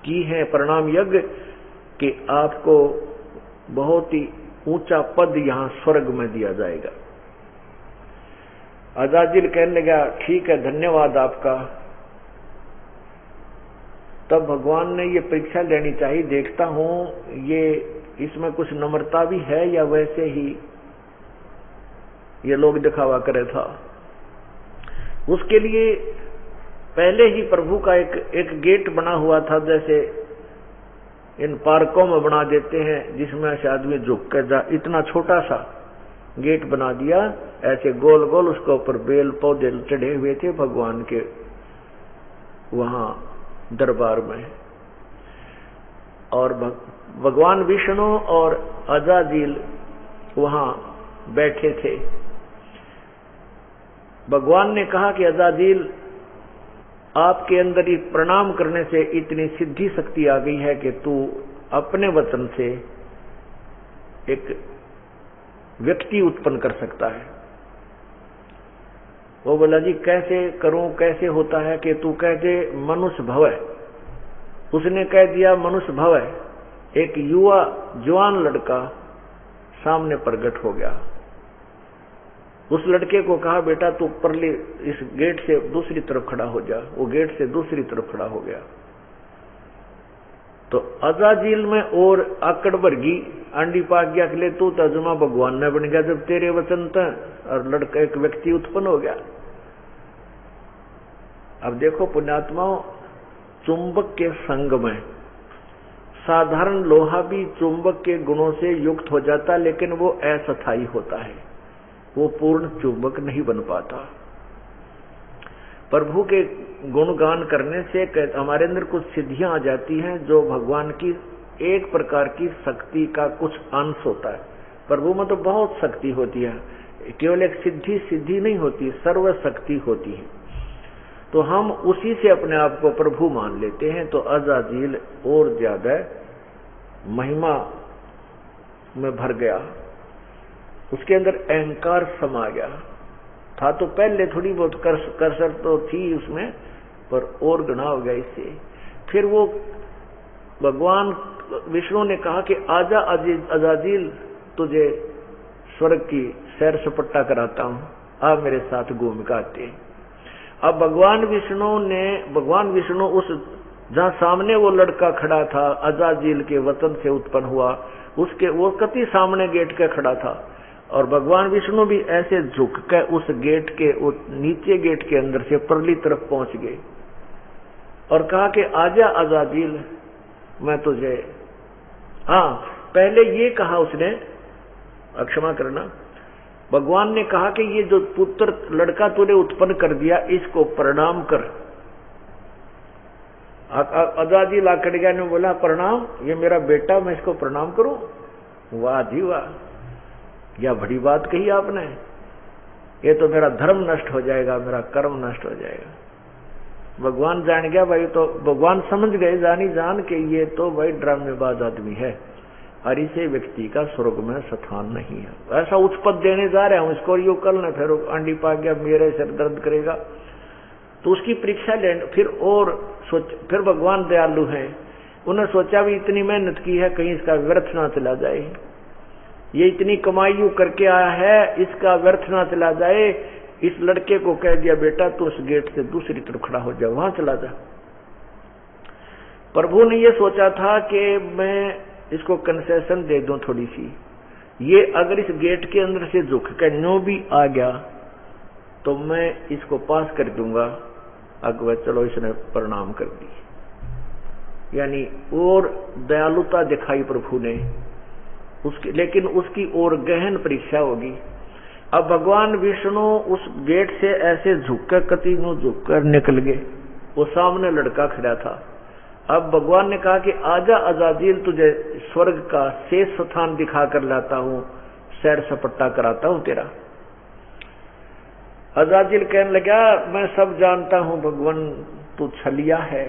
[SPEAKER 1] की है, प्रणाम यज्ञ, कि आपको बहुत ही ऊंचा पद यहां स्वर्ग में दिया जाएगा। अजाजिल कहने लगा ठीक है धन्यवाद आपका। तब भगवान ने ये परीक्षा लेनी चाहिए, देखता हूं ये इसमें कुछ नम्रता भी है या वैसे ही ये लोग दिखावा करे था। उसके लिए पहले ही प्रभु का एक गेट बना हुआ था, जैसे इन पार्कों में बना देते हैं जिसमें से आदमी झुक कर जा, इतना छोटा सा गेट बना दिया, ऐसे गोल गोल, उसके ऊपर बेल पौधे चढ़े हुए थे भगवान के वहां दरबार में। और भगवान विष्णु और अजाजिल वहां बैठे थे। भगवान ने कहा कि अजाजिल आपके अंदर इस प्रणाम करने से इतनी सिद्धि शक्ति आ गई है कि तू अपने वचन से एक व्यक्ति उत्पन्न कर सकता है। वो बोला जी कैसे करूं, कैसे होता है कि तू कह दे मनुष्य भव है। उसने कह दिया मनुष्य भव है। एक युवा जवान लड़का सामने प्रकट हो गया। उस लड़के को कहा बेटा तू परले इस गेट से दूसरी तरफ खड़ा हो जा। वो गेट से दूसरी तरफ खड़ा हो गया तो अजाजिल में और आकड़ भरगी आंडी पाक गया के लिए तू तर्जुमा भगवान ने बन गया जब तेरे वचन था, और लड़का एक व्यक्ति उत्पन्न हो गया। अब देखो पुण्यात्माओं, चुंबक के संग में साधारण लोहा भी चुंबक के गुणों से युक्त हो जाता, लेकिन वो अस्थायी होता है, वो पूर्ण चुंबक नहीं बन पाता। प्रभु के गुणगान करने से हमारे अंदर कुछ सिद्धियां आ जाती हैं जो भगवान की एक प्रकार की शक्ति का कुछ अंश होता है। प्रभु में तो बहुत शक्ति होती है, केवल एक सिद्धि नहीं होती, सर्व शक्ति होती है। तो हम उसी से अपने आप को प्रभु मान लेते हैं। तो अजाजिल और ज्यादा महिमा में भर गया, उसके अंदर अहंकार समा गया था। तो पहले थोड़ी बहुत कसर तो थी उसमें, पर और गना हो गया इससे। फिर वो भगवान विष्णु ने कहा कि आजा अजाजिल, तुझे स्वर्ग की सैर सपट्टा कराता हूं, आप मेरे साथ घूम के आते। अब भगवान विष्णु उस जहां सामने वो लड़का खड़ा था, अजाजिल के वतन से उत्पन्न हुआ, उसके वो कति सामने गेट के खड़ा था, और भगवान विष्णु भी ऐसे झुक कर उस गेट के नीचे गेट के अंदर से परली तरफ पहुंच गए और कहा कि आजा अजाजिल, मैं तुझे, हाँ पहले ये कहा उसने, क्षमा करना, भगवान ने कहा कि ये जो पुत्र लड़का तूने उत्पन्न कर दिया इसको प्रणाम कर, अजाजिल आकड़ गया ने बोला प्रणाम, ये मेरा बेटा, मैं इसको प्रणाम करूं? वाह जी वाह, यह बड़ी बात कही आपने, ये तो मेरा धर्म नष्ट हो जाएगा, मेरा कर्म नष्ट हो जाएगा। भगवान जान गया भाई, तो भगवान समझ गए जानी जान के ये तो भाई ड्रामेबाज आदमी है, और इसे व्यक्ति का स्वर्ग में स्थान नहीं है। ऐसा उच्च पद देने जा रहा हूं इसको, यो कल न फिर अंडी पा गया, मेरे सिर दर्द करेगा, तो उसकी परीक्षा ले। फिर और सोच, फिर भगवान दयालु हैं, उन्होंने सोचा भी इतनी मेहनत की है, कहीं इसका व्यर्थ ना चला जाए, ये इतनी कमाई करके आया है, इसका व्यर्थ ना चला जाए। इस लड़के को कह दिया बेटा तू उस गेट से दूसरी तरफ खड़ा हो जा, वहां चला जा। प्रभु ने ये सोचा था कि मैं इसको कंसेशन दे दूं थोड़ी सी, ये अगर इस गेट के अंदर से झुक कर न्यू भी आ गया तो मैं इसको पास कर दूंगा। अगवा चलो, इसने प्रणाम कर दी, यानी और दयालुता दिखाई प्रभु ने उसकी, लेकिन उसकी और गहन परीक्षा होगी। अब भगवान विष्णु उस गेट से ऐसे झुककर कतीनू झुककर निकल गए, वो सामने लड़का खड़ा था। अब भगवान ने कहा कि आजा अजाजिल, तुझे स्वर्ग का शेष स्थान दिखा कर लाता हूं, सैर सपट्टा कराता हूं तेरा। अजाजिल कहने लगा मैं सब जानता हूं भगवान, तू छलिया है,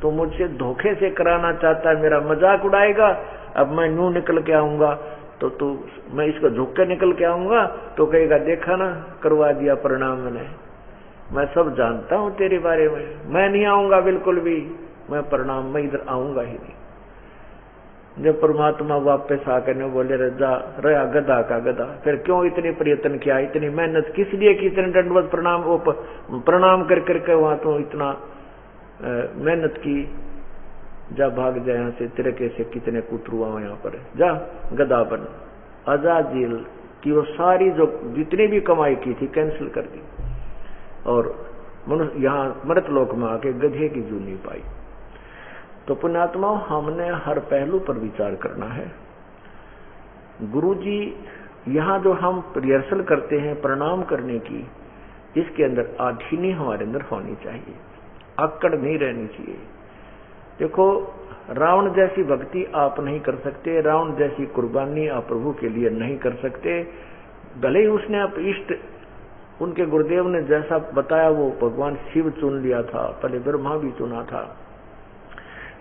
[SPEAKER 1] तो मुझसे धोखे से कराना चाहता है, मेरा मजाक उड़ाएगा। अब मैं यूं निकल के आऊंगा तो तू, मैं इसको झुक के निकल के आऊंगा तो कहेगा देखा ना, करवा दिया प्रणाम मैंने, मैं सब जानता हूं तेरे बारे में, मैं नहीं आऊंगा बिल्कुल भी, मैं प्रणाम, मैं इधर आऊंगा ही नहीं। जब परमात्मा वापस आकर ने बोले रजा रहा गधा का गधा, फिर क्यों इतने प्रयत्न किया, इतनी मेहनत किस लिए की, इतने दंडवत प्रणाम, वो प्रणाम कर करके वहां तो इतना मेहनत की, जा भाग जाए यहाँ से, तेरे कैसे कितने कुतरुआ यहाँ पर, जा गधा बन। अजाजिल की वो सारी जो जितनी भी कमाई की थी कैंसिल कर दी, और मनुष्य यहाँ मृत लोक में आके गधे की जूनी पाई। तो पुण्यात्माओं, हमने हर पहलू पर विचार करना है। गुरुजी यहाँ जो हम रिहर्सल करते हैं प्रणाम करने की, इसके अंदर आधीनी हमारे अंदर होनी चाहिए, अक्कड़ नहीं रहनी चाहिए। देखो, रावण जैसी भक्ति आप नहीं कर सकते, रावण जैसी कुर्बानी आप प्रभु के लिए नहीं कर सकते। भले ही उसने आप इष्ट, उनके गुरुदेव ने जैसा बताया वो भगवान शिव चुन लिया था, पहले ब्रह्मा भी चुना था,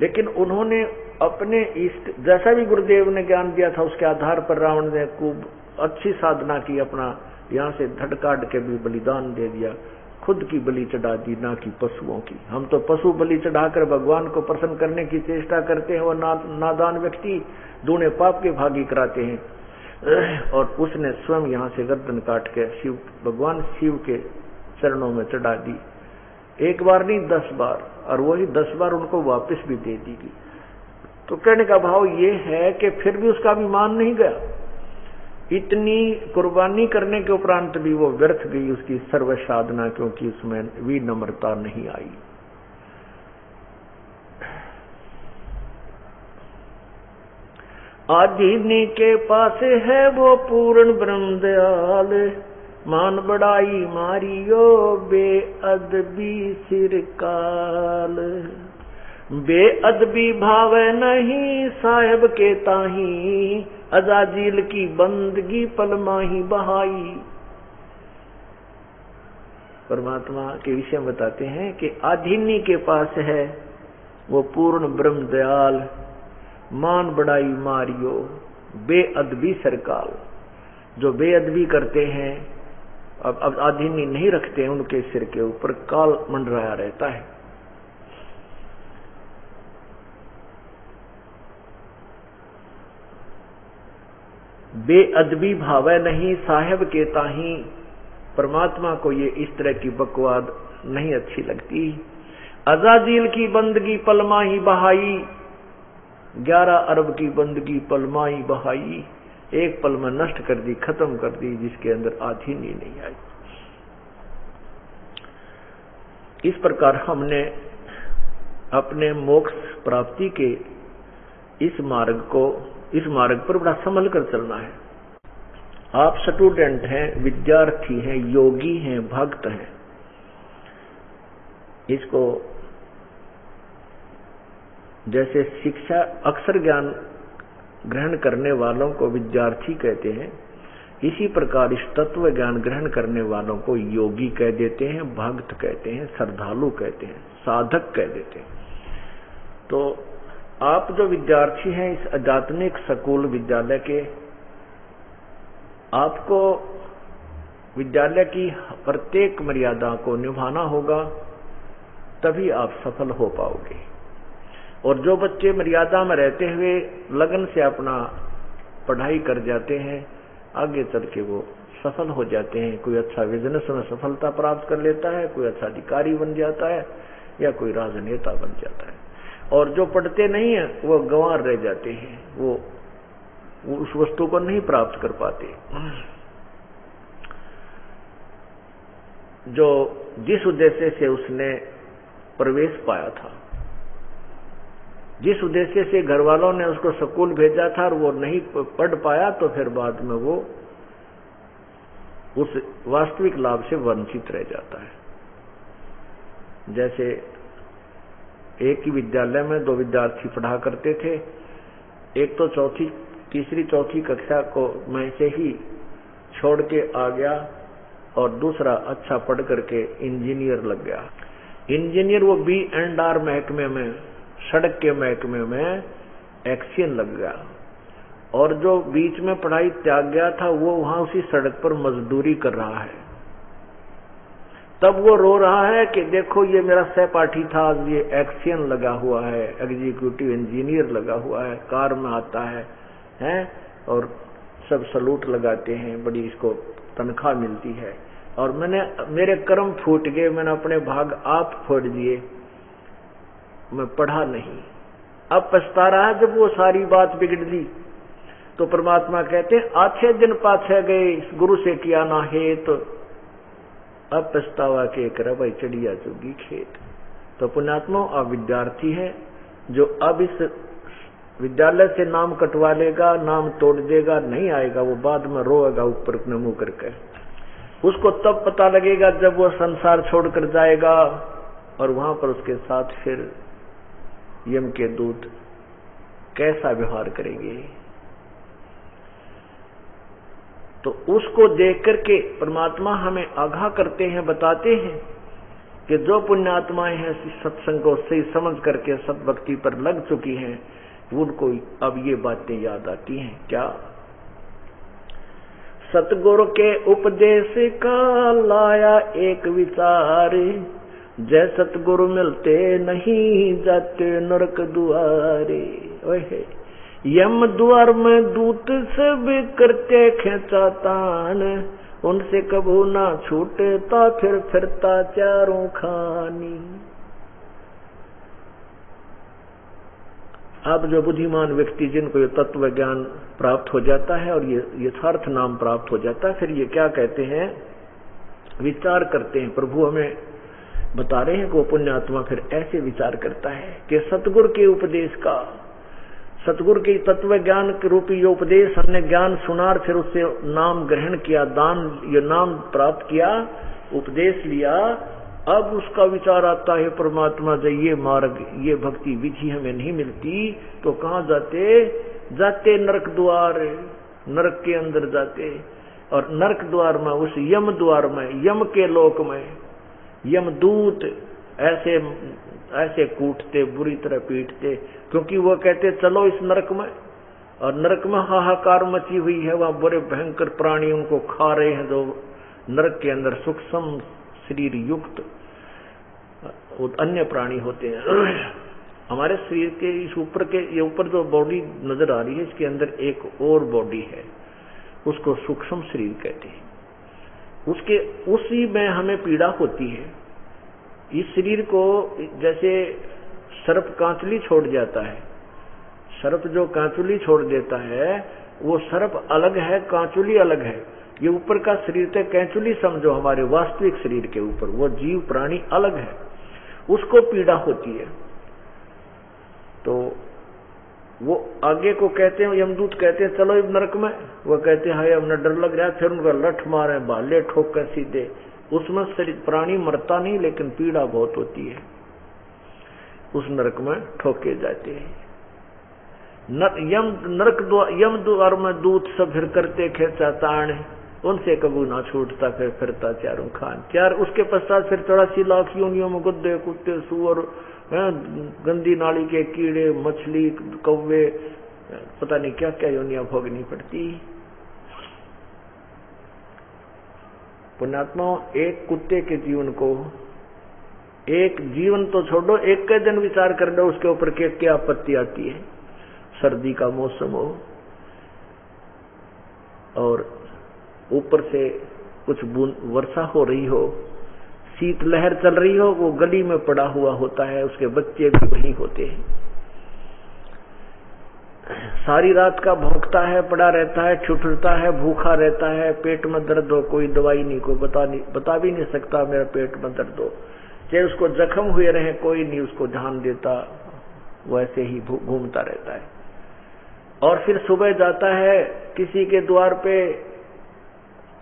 [SPEAKER 1] लेकिन उन्होंने अपने इष्ट, जैसा भी गुरुदेव ने ज्ञान दिया था उसके आधार पर रावण ने खूब अच्छी साधना की, अपना यहाँ से धड़ काट के भी बलिदान दे दिया, खुद की बलि चढ़ा दी, ना कि पशुओं की। हम तो पशु बलि चढ़ाकर भगवान को प्रसन्न करने की चेष्टा करते हैं, और नादान व्यक्ति दूने पाप के भागी कराते हैं। और उसने स्वयं यहाँ से गर्दन काट के शिव, भगवान शिव के चरणों में चढ़ा दी, एक बार नहीं 10 बार, और वही 10 बार उनको वापस भी दे दी गई। तो कहने का भाव ये है कि फिर भी उसका अभिमान नहीं गया, इतनी कुर्बानी करने के उपरांत भी वो व्यर्थ गई उसकी सर्व साधना, क्योंकि उसमें विनम्रता नहीं आई। आधीनी के पास है वो पूर्ण ब्रह्म दयाल, मान बढ़ाई मारियो बेअदबी सिरकाल। बेअदबी भाव नहीं साहेब के ताही, अजाजिल की बंदगी पल माही बहाई। परमात्मा के विषय में बताते हैं कि आधीनी के पास है वो पूर्ण ब्रह्म दयाल, मान बढ़ाई मारियो बेअदबी सरकाल। जो बेअदबी करते हैं, अब आधीनी नहीं रखते हैं, उनके सिर के ऊपर काल मंडराया रहता है। बेअदबी भावे नहीं साहेब के ताही। परमात्मा को ये इस तरह की बकवाद नहीं अच्छी लगती। अजाजिल की बंदगी पलमा ही बहाई, 11 अरब की बंदगी पलमा ही बहाई, एक पल में नष्ट कर दी, खत्म कर दी, जिसके अंदर आधीनी नहीं आई। इस प्रकार हमने अपने मोक्ष प्राप्ति के इस मार्ग पर बड़ा संभल कर चलना है। आप स्टूडेंट हैं, विद्यार्थी हैं, योगी हैं, भक्त हैं, इसको जैसे शिक्षा अक्षर ज्ञान ग्रहण करने वालों को विद्यार्थी कहते हैं, इसी प्रकार इस तत्व ज्ञान ग्रहण करने वालों को योगी कह देते हैं, भक्त कहते हैं, श्रद्धालु कहते हैं, साधक कह देते हैं। तो आप जो विद्यार्थी हैं इस आध्यात्मिक स्कूल विद्यालय के, आपको विद्यालय की प्रत्येक मर्यादा को निभाना होगा, तभी आप सफल हो पाओगे। और जो बच्चे मर्यादा में रहते हुए लगन से अपना पढ़ाई कर जाते हैं, आगे चल के वो सफल हो जाते हैं। कोई अच्छा बिजनेस में सफलता प्राप्त कर लेता है, कोई अच्छा अधिकारी बन जाता है, या कोई राजनेता बन जाता है। और जो पढ़ते नहीं है वो गंवार रह जाते हैं, वो उस वस्तु को नहीं प्राप्त कर पाते जो जिस उद्देश्य से उसने प्रवेश पाया था, जिस उद्देश्य से घर वालों ने उसको स्कूल भेजा था और वो नहीं पढ़ पाया, तो फिर बाद में वो उस वास्तविक लाभ से वंचित रह जाता है। जैसे एक ही विद्यालय में दो विद्यार्थी पढ़ा करते थे, एक तो तीसरी चौथी कक्षा को में से ही छोड़ के आ गया और दूसरा अच्छा पढ़ करके इंजीनियर लग गया। इंजीनियर वो B&R महकमे में, सड़क के महकमे में एक्शन लग गया, और जो बीच में पढ़ाई त्याग गया था वो वहां उसी सड़क पर मजदूरी कर रहा है। तब वो रो रहा है कि देखो ये मेरा सहपाठी था, ये एक्शन लगा हुआ है, एग्जीक्यूटिव इंजीनियर लगा हुआ है, कार में आता है, और सब सलूट लगाते हैं, बड़ी इसको तनख्वाह मिलती है, और मेरे कर्म फूट गए, मैंने अपने भाग आप फोड़ दिए, मैं पढ़ा नहीं। अब पछता रहा है जब वो सारी बात बिगड़ दी। तो परमात्मा कहते हैं आछे दिन पाछे गए, गुरु से किया ना हेत, अब पछतावा के कर भाई चढ़िया चुगी खेत। तो पुण्यात्मा आप विद्यार्थी हैं, जो अब इस विद्यालय से नाम कटवा लेगा, नाम तोड़ देगा, नहीं आएगा, वो बाद में रोएगा ऊपर अपने मुंह करके। उसको तब पता लगेगा जब वो संसार छोड़कर जाएगा, और वहां पर उसके साथ फिर यम के दूत कैसा व्यवहार करेंगे। तो उसको देख करके परमात्मा हमें आगाह करते हैं, बताते हैं कि जो पुण्यात्माएं हैं सत्संग को सही समझ करके सत्भक्ति पर लग चुकी हैं, उनको अब ये बातें याद आती हैं। क्या? सतगुरु के उपदेश का लाया एक विचार, जय सतगुरु मिलते नहीं जाते नरक दुआरे। ओहे यम द्वार में दूत सब करते खेचातान, उनसे कबू ना छूटता फिर फिरता चारों खानी। अब जो बुद्धिमान व्यक्ति जिनको ये तत्व ज्ञान प्राप्त हो जाता है और ये यथार्थ नाम प्राप्त हो जाता है, फिर ये क्या कहते हैं, विचार करते हैं। प्रभु हमें बता रहे हैं कि वो पुण्यात्मा फिर ऐसे विचार करता है कि सतगुरु के उपदेश का, सतगुरु के तत्व ज्ञान के रूपी ये उपदेश हमने ज्ञान सुना और फिर उससे नाम ग्रहण किया, दान ये नाम प्राप्त किया, उपदेश लिया। अब उसका विचार आता है परमात्मा जब ये मार्ग, ये भक्ति विधि हमें नहीं मिलती तो कहाँ जाते नरक द्वार, नरक के अंदर जाते। और नरक द्वार में, उस यम द्वार में, यम के लोक में यमदूत ऐसे कूटते, बुरी तरह पीटते, क्योंकि वो कहते चलो इस नरक में, और नरक में हाहाकार मची हुई है, वहां बड़े भयंकर प्राणी उनको खा रहे हैं, जो नरक के अंदर सूक्ष्म शरीर युक्त अन्य प्राणी होते हैं। हमारे शरीर के इस ऊपर के, ये ऊपर जो बॉडी नजर आ रही है, इसके अंदर एक और बॉडी है, उसको सूक्ष्म शरीर कहते हैं। उसके उसी में हमें पीड़ा होती है। इस शरीर को जैसे सर्प कांचुली छोड़ जाता है, सर्प जो कांचुली छोड़ देता है वो सर्प अलग है, कांचुली अलग है। ये ऊपर का शरीर तो कैंचुली समझो, हमारे वास्तविक शरीर के ऊपर वो जीव प्राणी अलग है, उसको पीड़ा होती है। तो वो आगे को कहते हैं, यमदूत कहते हैं चलो नरक में, वो कहते हैं हाय हमें डर लग रहा है, फिर उनका लठ मारे, भाले ठोक कर सीधे। उसमें शरीर प्राणी मरता नहीं, लेकिन पीड़ा बहुत होती है। उस नरक में ठोके जाते हैं। यम द्वार में दूत सब फिर करते खेचा ताण, उनसे कबू ना छूटता फिर फिरता चारों खान। चार उसके पश्चात फिर 84 लाख योनियों में गद्दे कुत्ते सुअर गंदी नाली के कीड़े मछली कौवे पता नहीं क्या क्या योनियां भोगनी पड़ती। पुण्यात्मा, एक कुत्ते के जीवन को, एक जीवन तो छोड़ो, एक के दिन विचार कर लो उसके ऊपर क्या आपत्ति आती है। सर्दी का मौसम हो और ऊपर से कुछ बूंद वर्षा हो रही हो, शीत लहर चल रही हो, वो गली में पड़ा हुआ होता है, उसके बच्चे भी वहीं होते हैं, सारी रात का भौंकता है, पड़ा रहता है, ठुठुरता है, भूखा रहता है, पेट में दर्द हो, कोई दवाई नहीं, कोई बता भी नहीं सकता मेरा पेट में दर्द हो, चाहे उसको जख्म हुए रहे, कोई नहीं उसको ध्यान देता, वैसे ही घूमता रहता है। और फिर सुबह जाता है किसी के द्वार पे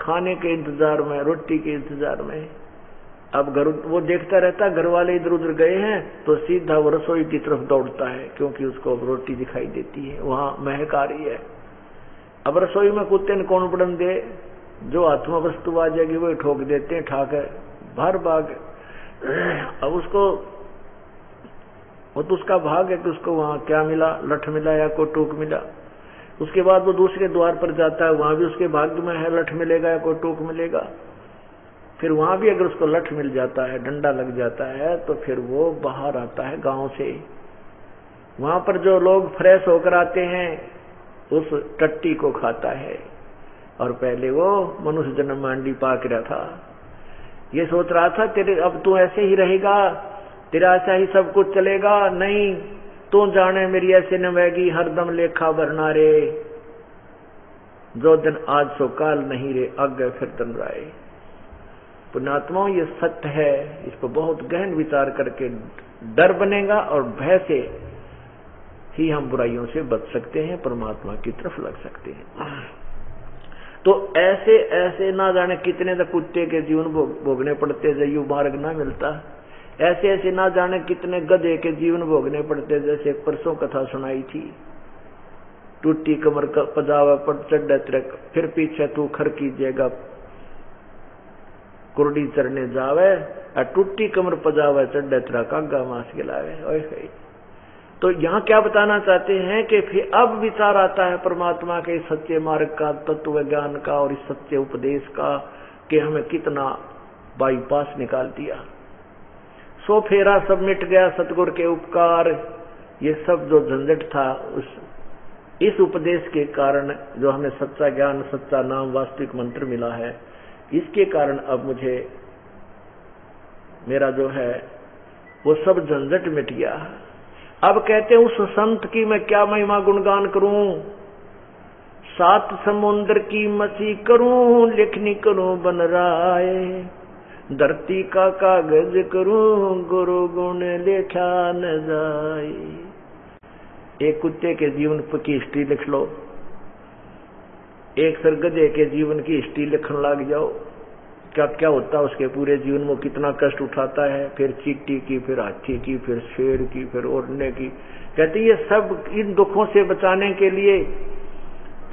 [SPEAKER 1] खाने के इंतजार में, रोटी के इंतजार में। अब घर वो देखता रहता, घर वाले इधर उधर गए हैं तो सीधा वो रसोई की तरफ दौड़ता है, क्योंकि उसको अब रोटी दिखाई देती है, वहां महक आ रही है। अब रसोई में कुत्ते ने कौन बड़न दे, जो हाथ में वस्तु आ जाएगी वही ठोक देते हैं, ठाक है बाहर भाग। अब उसको वो तो उसका भाग है कि उसको वहां क्या मिला, लठ मिला या कोई टूक मिला। उसके बाद वो दूसरे द्वार पर जाता है, वहां भी उसके भाग्य में है लठ मिलेगा या कोई टूक मिलेगा। फिर वहां भी अगर उसको लठ मिल जाता है, डंडा लग जाता है, तो फिर वो बाहर आता है गांव से। वहां पर जो लोग फ्रेश होकर आते हैं उस टट्टी को खाता है, और पहले वो मनुष्य जन्म में अंडी पाक रहा था, ये सोच रहा था तेरे अब तू ऐसे ही रहेगा, तेरा ऐसा ही सब कुछ चलेगा, नहीं तू जाने मेरी ऐसे नवेगी हरदम लेखा भरना रे, जो दिन आज सो काल नहीं रे, आगे फिर तन राय। पुण्यात्माओं, ये सत्य है, इस पर बहुत गहन विचार करके डर बनेगा और भय से ही हम बुराइयों से बच सकते हैं, परमात्मा की तरफ लग सकते हैं। तो ऐसे ऐसे ना जाने कितने तक कुत्ते के जीवन भोगने पड़ते, जयु मार्ग ना मिलता। ऐसे ऐसे ना जाने कितने गधे के जीवन भोगने पड़ते, जैसे परसों कथा सुनाई थी, टूटी कमर पजावा पर चढ़ तिरक, फिर पीछे तू खर कीजिएगा कुरडी चरने जावे, टूटी कमर पजावा चढ़ तिरा कागा मास गिलावे। तो यहाँ क्या बताना चाहते हैं कि फिर अब विचार आता है परमात्मा के सच्चे मार्ग का, तत्व ज्ञान का और इस सच्चे उपदेश का, कि हमें कितना बाईपास निकाल दिया। सो फेरा सब मिट गया सतगुरु के उपकार, ये सब जो झंझट था इस उपदेश के कारण, जो हमें सच्चा ज्ञान, सच्चा नाम, वास्तविक मंत्र मिला है, इसके कारण अब मुझे मेरा जो है वो सब झंझट मिट गया। अब कहते हैं उस संत की मैं क्या महिमा गुणगान करूं, 7 समुद्र की मछी करूं, लिखनी करूं बन राय, धरती का कागज करूं, गुरु गुण लिखा न जाए। एक कुत्ते के जीवन की हिस्ट्री लिख लो, एक सरगधे के जीवन की हिस्ट्री लिखने लग जाओ, क्या क्या होता है उसके पूरे जीवन में, कितना कष्ट उठाता है, फिर चींटी की, फिर हाथी की, फिर शेर की, फिर ओढ़ने की। कहते ये सब इन दुखों से बचाने के लिए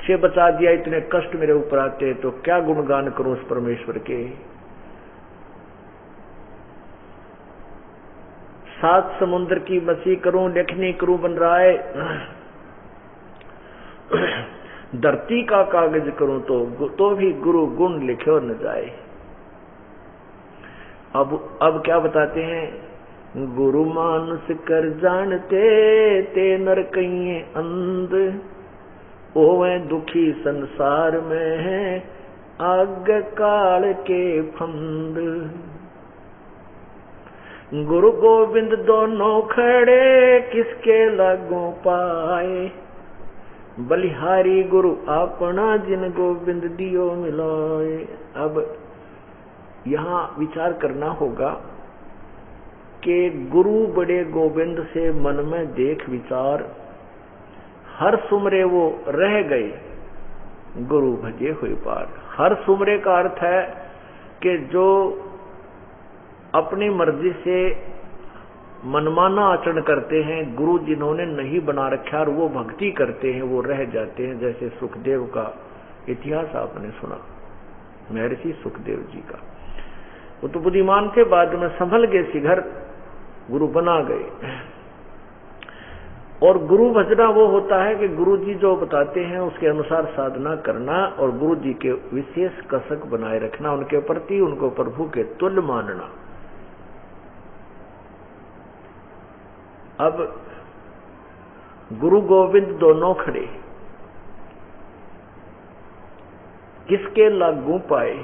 [SPEAKER 1] से बचा दिया, इतने कष्ट मेरे ऊपर आते, तो क्या गुणगान करूं उस परमेश्वर के। 7 समुद्र की मछी करूं, लेखनी करूं बन रहा है, धरती का कागज करूं तो भी गुरु गुण लिखे न जाए। अब क्या बताते हैं, गुरु मानुष कर जानते ते नर कहिए अंध, ओवे दुखी संसार में है आग काल के फंद। गुरु गोविंद दोनों खड़े किसके लागू पाए, बलिहारी गुरु अपना जिन गोविंद दियो मिलाए। अब यहाँ विचार करना होगा कि गुरु बड़े गोविंद से मन में देख विचार, हर सुमरे वो रह गए गुरु भजे हुए पार। हर सुमरे का अर्थ है कि जो अपनी मर्जी से मनमाना आचरण करते हैं, गुरु जिन्होंने नहीं बना रखा और वो भक्ति करते हैं वो रह जाते हैं। जैसे सुखदेव का इतिहास आपने सुना, महर्षि सुखदेव जी का। वो तो बुद्धिमान थे, बाद में संभल गए, शिखर गुरु बना गए। और गुरु भजना वो होता है कि गुरु जी जो बताते हैं उसके अनुसार साधना करना और गुरु जी के विशेष कसक बनाए रखना, उनके प्रति उनको प्रभु के तुल्य मानना। अब गुरु गोविंद दोनों खड़े, किसके लागू पाए?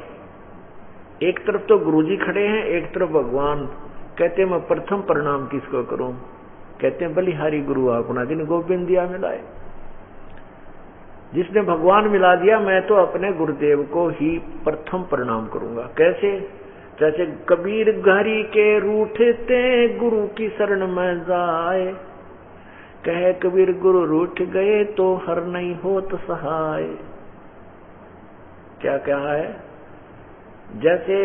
[SPEAKER 1] एक तरफ तो गुरु जी खड़े हैं, एक तरफ भगवान। कहते मैं प्रथम प्रणाम किसको करूं? कहते हैं बलिहारी गुरु आपना, जिन गोविंद दिया मिलाए। जिसने भगवान मिला दिया, मैं तो अपने गुरुदेव को ही प्रथम प्रणाम करूंगा। कैसे? जैसे कबीर घरी के रूठते गुरु की शरण में जाए, कहे कबीर गुरु रूठ गए तो हर नहीं होत सहाय। क्या क्या है? जैसे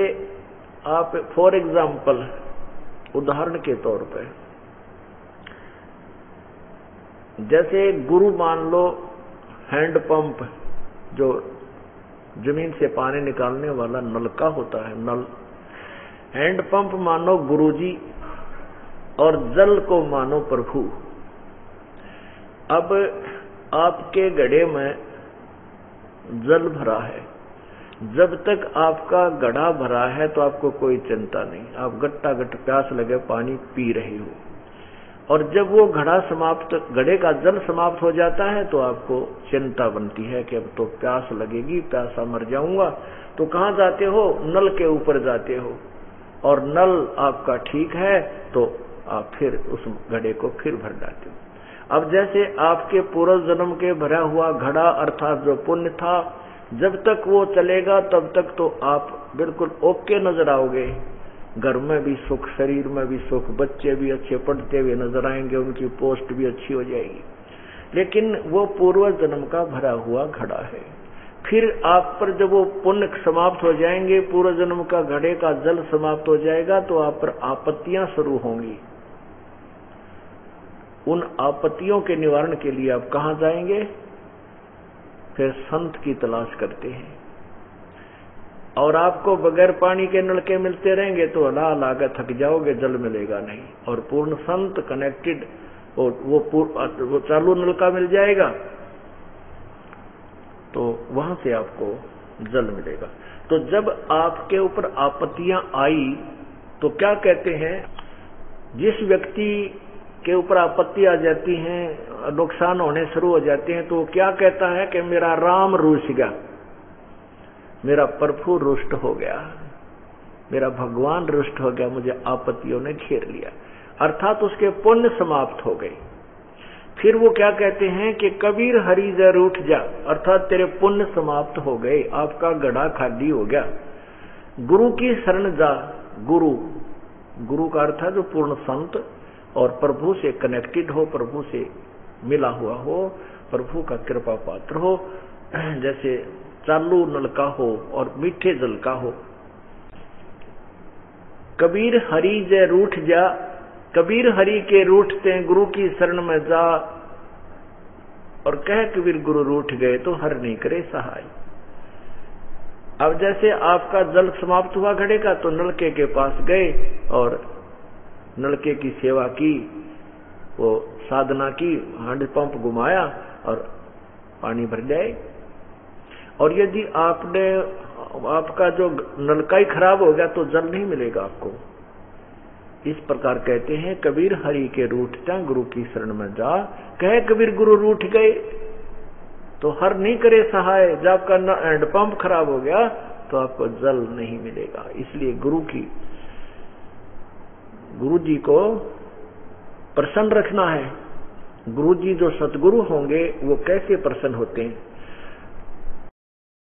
[SPEAKER 1] आप फॉर एग्जाम्पल, उदाहरण के तौर पर, जैसे गुरु मान लो हैंड पंप, जो जमीन से पानी निकालने वाला नलका होता है, नल। हैंड पंप मानो गुरुजी और जल को मानो प्रभु। अब आपके घड़े में जल भरा है, जब तक आपका घड़ा भरा है तो आपको कोई चिंता नहीं, आप गट्टा गट प्यास लगे पानी पी रहे हो। और जब वो घड़े का जल समाप्त हो जाता है तो आपको चिंता बनती है कि अब तो प्यास लगेगी, प्यासा मर जाऊंगा। तो कहाँ जाते हो? नल के ऊपर जाते हो, और नल आपका ठीक है तो आप फिर उस घड़े को फिर भर डालते हो। अब जैसे आपके पूर्व जन्म के भरा हुआ घड़ा अर्थात जो पुण्य था, जब तक वो चलेगा तब तक तो आप बिल्कुल ओके नजर आओगे। घर में भी सुख, शरीर में भी सुख, बच्चे भी अच्छे पढ़ते हुए नजर आएंगे, उनकी पोस्ट भी अच्छी हो जाएगी। लेकिन वो पूर्व जन्म का भरा हुआ घड़ा है। फिर आप पर जब वो पुण्य समाप्त हो जाएंगे, पूर्व जन्म का घड़े का जल समाप्त हो जाएगा, तो आप पर आपत्तियां शुरू होंगी। उन आपत्तियों के निवारण के लिए आप कहां जाएंगे? फिर संत की तलाश करते हैं। और आपको बगैर पानी के नलके मिलते रहेंगे तो अला लागा थक जाओगे, जल मिलेगा नहीं। और पूर्ण संत कनेक्टेड, वो चालू नलका मिल जाएगा तो वहां से आपको जल मिलेगा। तो जब आपके ऊपर आपत्तियां आई तो क्या कहते हैं? जिस व्यक्ति के ऊपर आपत्ति आ जाती है, नुकसान होने शुरू हो जाते हैं, तो क्या कहता है कि मेरा राम रूठ गया, मेरा प्रभु रुष्ट हो गया, मेरा भगवान रुष्ट हो गया, मुझे आपत्तियों ने घेर लिया। अर्थात उसके पुण्य समाप्त हो गए। फिर वो क्या कहते हैं कि कबीर हरि जर उठ जा, अर्थात तेरे पुण्य समाप्त हो गए, आपका गड़ा खाली हो गया। गुरु की शरण जा। गुरु का अर्थ है जो पूर्ण संत और प्रभु से कनेक्टेड हो, प्रभु से मिला हुआ हो, प्रभु का कृपा पात्र हो, जैसे चालू नलका हो और मीठे जल का हो। कबीर हरि जय रूठ जा, कबीर हरि के रूठते गुरु की शरण में जा, और कह कबीर गुरु रूठ गए तो हर नहीं करे सहाय। अब जैसे आपका जल समाप्त हुआ घड़े का, तो नलके के पास गए और नलके की सेवा की, वो साधना की, हैंड पंप घुमाया और पानी भर जाए। और यदि आपका जो नलका ही खराब हो गया तो जल नहीं मिलेगा आपको। इस प्रकार कहते हैं कबीर हरि के रूठता गुरु की शरण में जा, कहे कबीर गुरु रूठ गए तो हर नहीं करे सहाय। जब आपका हैंडपंप खराब हो गया तो आपको जल नहीं मिलेगा। इसलिए गुरु जी को प्रसन्न रखना है। गुरु जी जो सतगुरु होंगे वो कैसे प्रसन्न होते हैं?